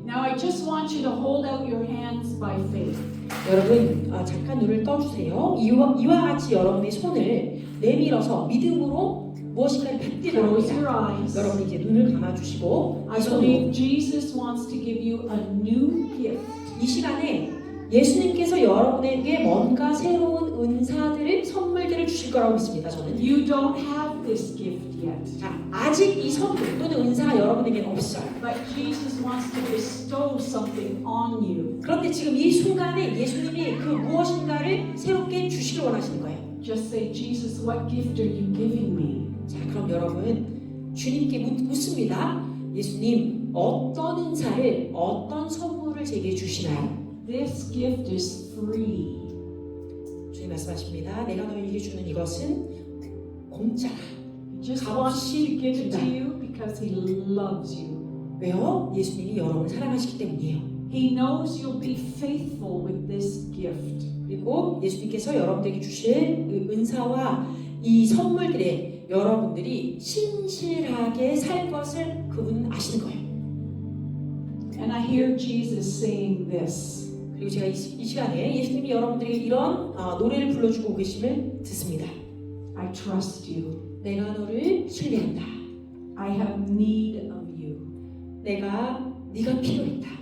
Now I just want you to hold out your hands by faith. 여러분 잠깐 눈을 떠주세요. 이와 같이 여러분의 손을 내밀어서 믿음으로 무엇인가를 받들어 Close your 봅니다. eyes. 여러분 이제 눈을 감아주시고 I believe Jesus wants to give you a new gift. 이 시간에 예수님께서 여러분에게 뭔가 새로운 은사들을 선물들을 주실 거라고 믿습니다. 저는 You don't have this gift yet, 자, 아직 이 선물 또는 은사가 여러분에게는 없어요. but Jesus wants to bestow something on you. 그런데 지금 이 순간에 예수님이 그 무엇인가를 새롭게 주시길 원하시는 거예요. Just say, Jesus, what gift are you giving me? 자, 그럼 여러분 주님께 묻습니다. 예수님, 어떤 은사를, 어떤 선물을 제게 주시나요? This gift is free. 주님 말씀하십니다. 내가 너에게 주는 이것은 공짜다. He just wants to give it to you because He loves you. 왜요? 예수님이 여러분을 사랑하시기 때문이에요. He knows you'll be faithful with this gift. 그리고 예수님께서 여러분들에게 주실 그 은사와 이 선물들에 여러분들이 신실하게 살 것을 그분은 아시는 거예요. And I hear Jesus saying this. 그리고 제가 이 시간에 예수님이 여러분들에게 이런 노래를 불러주고 계심을 듣습니다. I trust you. 내가 너를 신뢰한다. I have need of you. 네가 필요했다.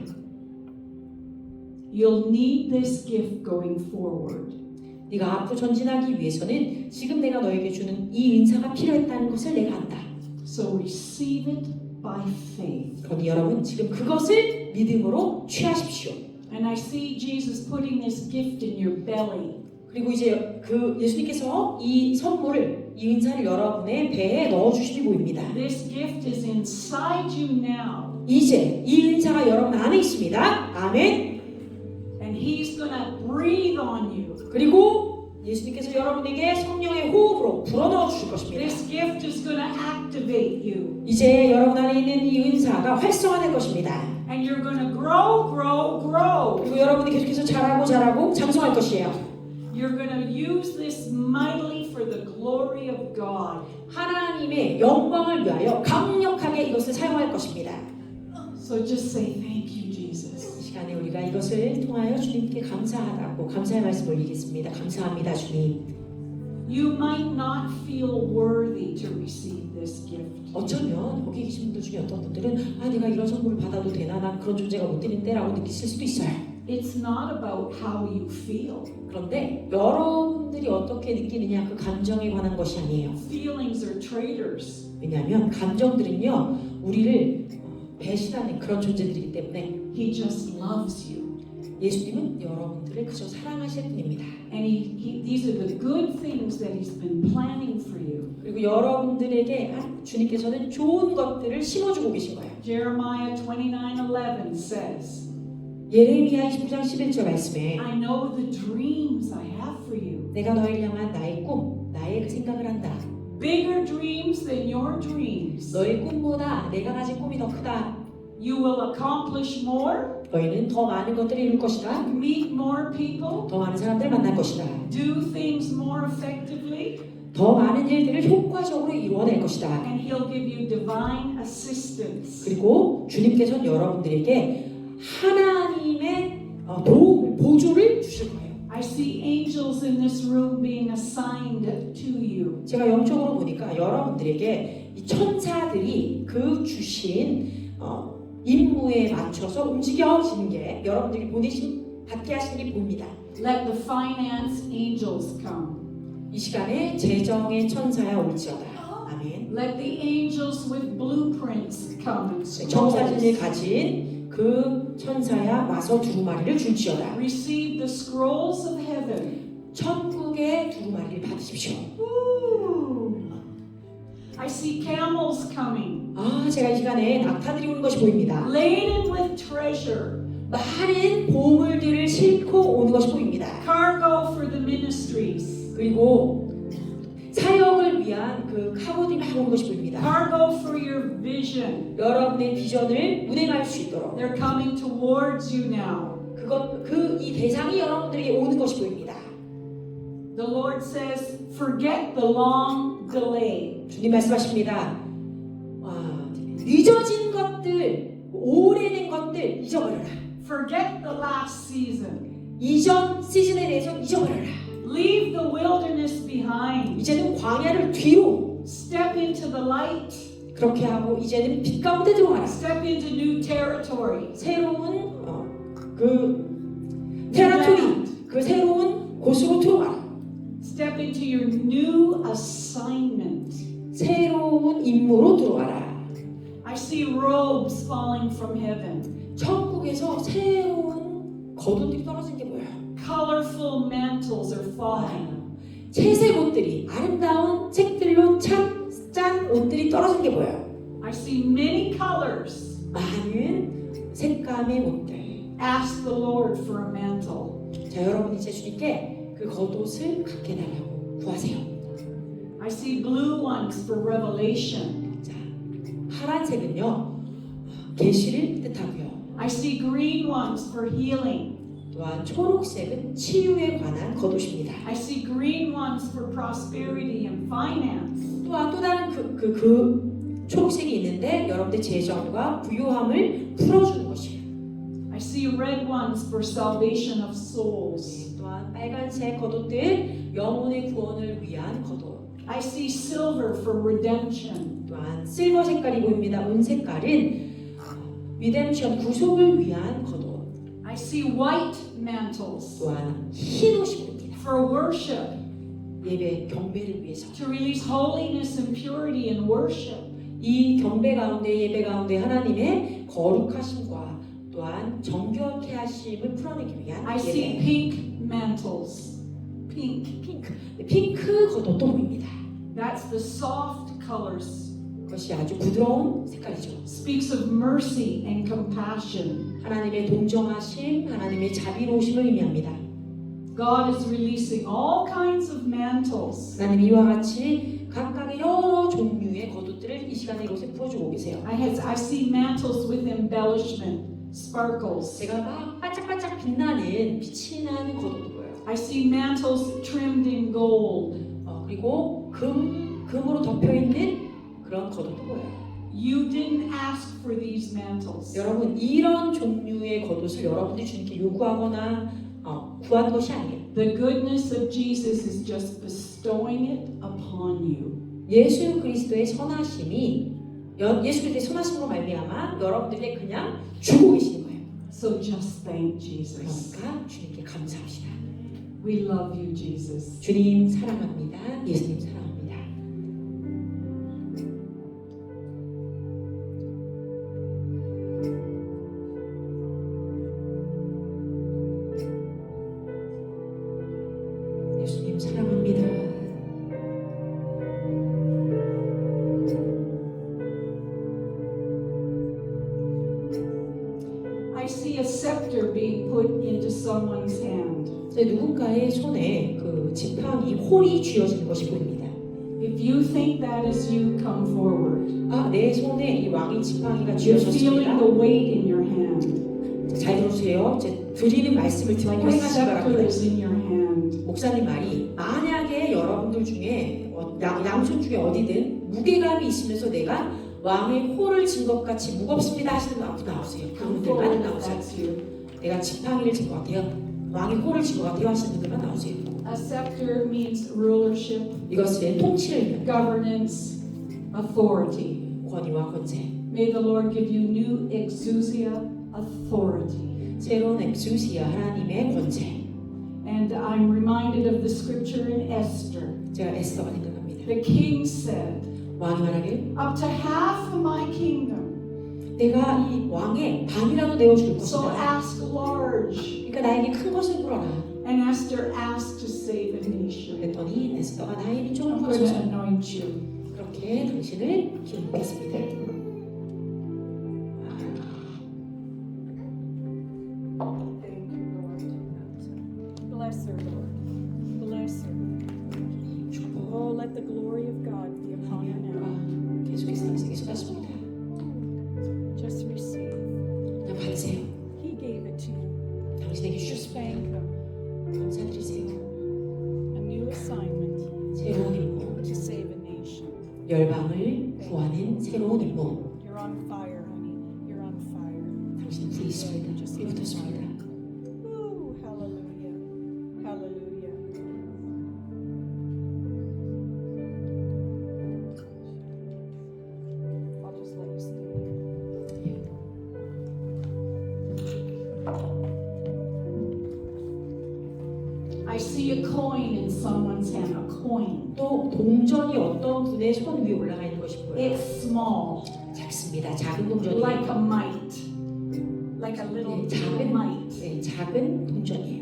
You'll need this gift going forward. 네가 앞으로 전진하기 위해서는 지금 내가 너에게 주는 이 은사가 필요했다는 것을 내가 안다. So receive it by faith. 그러니 여러분 지금 그것을 믿음으로 취하십시오. And I see Jesus putting this gift in your belly. 그리고 이제 그 예수님께서 이 선물을, 이 은사를 여러분의 배에 넣어주심이 보입니다. This gift is inside you now. 이제 이 은사가 여러분 안에 있습니다. 아멘. And He's going to breathe on you. 그리고 예수님께서 여러분에게 성령의 호흡으로 불어넣어 주실 것입니다. This gift is going to activate you. 이제 여러분 안에 있는 이 은사가 활성화될 것입니다. And you're going to grow, grow, grow. 그리고 여러분이 계속해서 자라고 장성할 것이에요. You're going to use this mightily for the glory of God. 하나님의 영광을 위하여 강력하게 이것을 사용할 것입니다. So just say thank you, Jesus. 이 시간에 우리가 이것을 통하여 주님께 감사하다고 감사의 말씀을 올리겠습니다. 감사합니다, 주님. You might not feel worthy to receive this gift. 어쩌면 여기 계신 분들 중에 어떤 분들은 내가 이런 선물을 받아도 되나? 난 그런 존재가 못 되는데 라고 느끼실 수도 있어요. It's not about how you feel. 그런데 여러분들이 어떻게 느끼느냐 그 감정에 관한 것이 아니에요. Feelings are traitors. 왜냐하면 감정들은요 우리를 배신하는 그런 존재들이기 때문에 He just loves you. 예수님은 여러분들을 그저 사랑하실 분입니다. And these are the good things that He's been planning for you. 그리고 여러분들에게 주님께서는 좋은 것들을 심어주고 계신 거예요. Jeremiah 29:11 says, 예레미야 29장 11절 말씀에 I know the dreams I have for you. 내가 너를 향한 나의 꿈, 나의 그 생각을 한다. Bigger dreams than your dreams. 너의 꿈보다 내가 가진 꿈이 더 크다. You will accomplish more, 너희는 더 많은 것들을 이룰 것이다. meet more people, 더 많은 사람들을 만날 것이다. do things more effectively, 더 많은 일들을 효과적으로 이루어낼 것이다. and He'll give you divine assistance. 그리고 주님께서는 여러분들에게 하나님의 도움을, 권위를 주실 거예요. I see angels in this room being assigned to you. 제가 영적으로 보니까 여러분들에게 이 천사들이 그 주신 임무에 맞춰서 움직여지는 게 여러분들이 받게 하시는 게 보입니다. Let the finance angels come. 이 시간에 재정의 천사야 올지어다. 아멘. Let the angels with blueprints come and 청사진을 scrolls. 가진 그 천사야 와서 두루마리를 줄지어다. Receive the scrolls of heaven. 천국의 두루마리를 받으십시오. Ooh. I see camels coming, 제가 이 시간에 낙타들이 오는 것이 보입니다. laden with treasure, 많은 보물들을 싣고 오는 것이 보입니다. cargo for the ministries, 그리고 사역을 위한 그 카고들이 막 오는 것이 보입니다. cargo for your vision. 여러분의 비전을 운행할 수 있도록 They're coming towards you now. 이 대상이 여러분들에게 오는 것이 보입니다. The Lord says, forget the long delay. 주님 말씀하십니다. 늦어진 것들, 오래된 것들 잊어버려라. Forget the last season. 이전 시즌에 대해서 잊어버려라. Leave the wilderness behind. 이제는 광야를 뒤로 Step into the light. 그렇게 하고 이제는 빛 가운데 들어가라. Step into new territory. 새로운 그 테라토리, 그 새로운 곳으로 들어가라. Step into your new assignment. 새로운 임무로 들어가라. I see robes falling from heaven. 천국에서 새로운 겉옷들이 떨어진 게 뭐예요? Colorful mantles are falling. 채색 옷들이 아름다운 색들로 짠 옷들이 떨어진 게 뭐예요? I see many colors. 많은 색감의 옷들. Ask the Lord for a mantle. 자, 여러분 이제 주님께 그 겉옷을 갖게 달라고 구하세요. I see blue ones for revelation. 자, 파란색은요 계시를 뜻하고요. I see green ones for healing. 또한 초록색은 치유에 관한 겉옷입니다. I see green ones for prosperity and finance. 또한 또 다른 그 초록색이 있는데 여러분들 재정과 부유함을 풀어주는 것이에요. I see red ones for salvation of souls. 또한 빨간색 겉옷들 영혼의 구원을 위한 겉옷. I see silver for redemption. 또한 실버 색깔이 보입니다. 은 색깔은 리뎀션 구속을 위한 겉옷. I see white mantles 또한 흰 옷이 보입니다. for worship, 예배 경배를 위해서. to release holiness and purity in worship. 이 경배 가운데 예배 가운데 하나님의 거룩하심과 또한 정결케 하심을 풀어내기 위한 I see 예배. pink mantles. Pink. 핑크 겉옷도 보입니다. That's the soft colors. 그것이 아주 부드러운 색깔이죠. Speaks of mercy and compassion. 하나님의 동정하심, 하나님의 자비로우심을 의미합니다. God is releasing all kinds of mantles. 하나님 이와 같이 각각의 여러 종류의 겉옷들을 이 시간에 이곳에 풀어주고 계세요. I see mantles with embellishment, sparkles. 제가 막 반짝반짝 빛나는 빛이 나는 겉옷도 보여요. I see mantles trimmed in gold. 그리고 금으로 덮여 있는 그런 겉옷도 보여요. You didn't ask for these mantles. 여러분 이런 종류의 겉옷을 여러분들이 주님께 요구하거나 구한 것이 아니에요. The goodness of Jesus is just bestowing it upon you. 예수 그리스도의 선하심이 예수 그리스도의 선하심으로 말미암아 여러분들에게 그냥 주고 계시는 거예요. So just thank Jesus. 그러니까 주님께 감사합시다. We love you, Jesus. 주님 사랑합니다. 예수님 사랑합니다. 예수님 사랑합니다. I see a scepter being put into someone's hand. 누군가의 손에 그 지팡이 홀이 쥐어지는 것이 보입니다. If you think that is you, come forward. 내 손에 이 왕의 지팡이가 You're feeling 쥐어졌습니다. the weight in your hand. 잘 들어주세요. 제 드리는 말씀을 듣고 Like a 행하시기 scepter 바랍니다. is in your hand. 목사님 말이 만약에 여러분들 중에 양손 중에 어디든 무게감이 있으면서 내가 왕의 홀을 진 것 같이 무겁습니다 하시는 분 앞으로 나오세요. Come 그분들 많이 forward if 나오세요. that's you. 내가 지팡이를 진 것 같아요. 왕이 꼴을 진 것 같아요 하시는 분들만 나오세요. A scepter means rulership, 이것은 통치를 governance, authority. 권위와 권세. May the Lord give you new exousia authority. 새로운 엑수시아 하나님의 권세. And I'm reminded of the scripture in Esther. 제가 에스더가 생각합니다. The king said, 왕이 말하길 up to half of my kingdom. 내가 이 왕의 반이라도 내어줄 So 것이다. ask large. 그러니까 나에게 큰 것을 물어라. And Esther asked to save a nation. 그랬더니 에스더가 나의 민족을 I'm going to 구하소서. anoint you. 그렇게 당신을 기록했습니다. Thank you, Lord. Bless her, Lord. Bless her. 축복. Oh, let the glory of God be upon her now. 계속해서 당신에게 쏟았습니다. Just receive. 그냥 받으세요. He gave it to you. 당신에게 Just 주셨습니다. thank him. 감사드리세요. A new assignment 새로운 임무, to save a nation. 열방을 구하는 새로운 임무. You're on fire, honey. You're on fire. 당신 불이 있습니다. 불이 붙었습니다. Ooh, hallelujah. Hallelujah. I'll just let you stay here. I see a coin in someone's hand, a coin. 또 동전이 어떤 분의 손 위에 올라가 있는 것이 보여요. It's small, 작습니다. 작은 like 동전이에요. a mite, like a little 작은 mite. 네, 작은 동전이에요.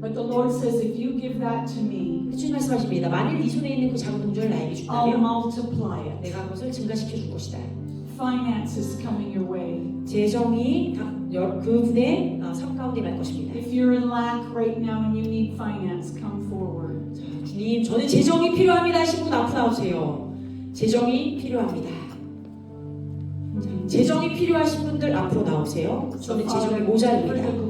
But the Lord says, if you give that to me, 주님 말씀하십니다. 만일 네 손에 있는 그 작은 동전을 나에게 I'll 준다면 multiply it. 내가 그것을 증가시켜 줄 것이다. Finance is coming your way. 재정이 그분의 삶 가운데 갈 것입니다. If you're in lack right now and you need finance, come forward. 자, 주님, 저는 재정이 필요합니다 하신 분 앞으로 나오세요. 재정이 필요합니다. 자, 재정이 필요하신 분들 앞으로 나오세요. 저는 재정이 for 모자릅니다. the glory.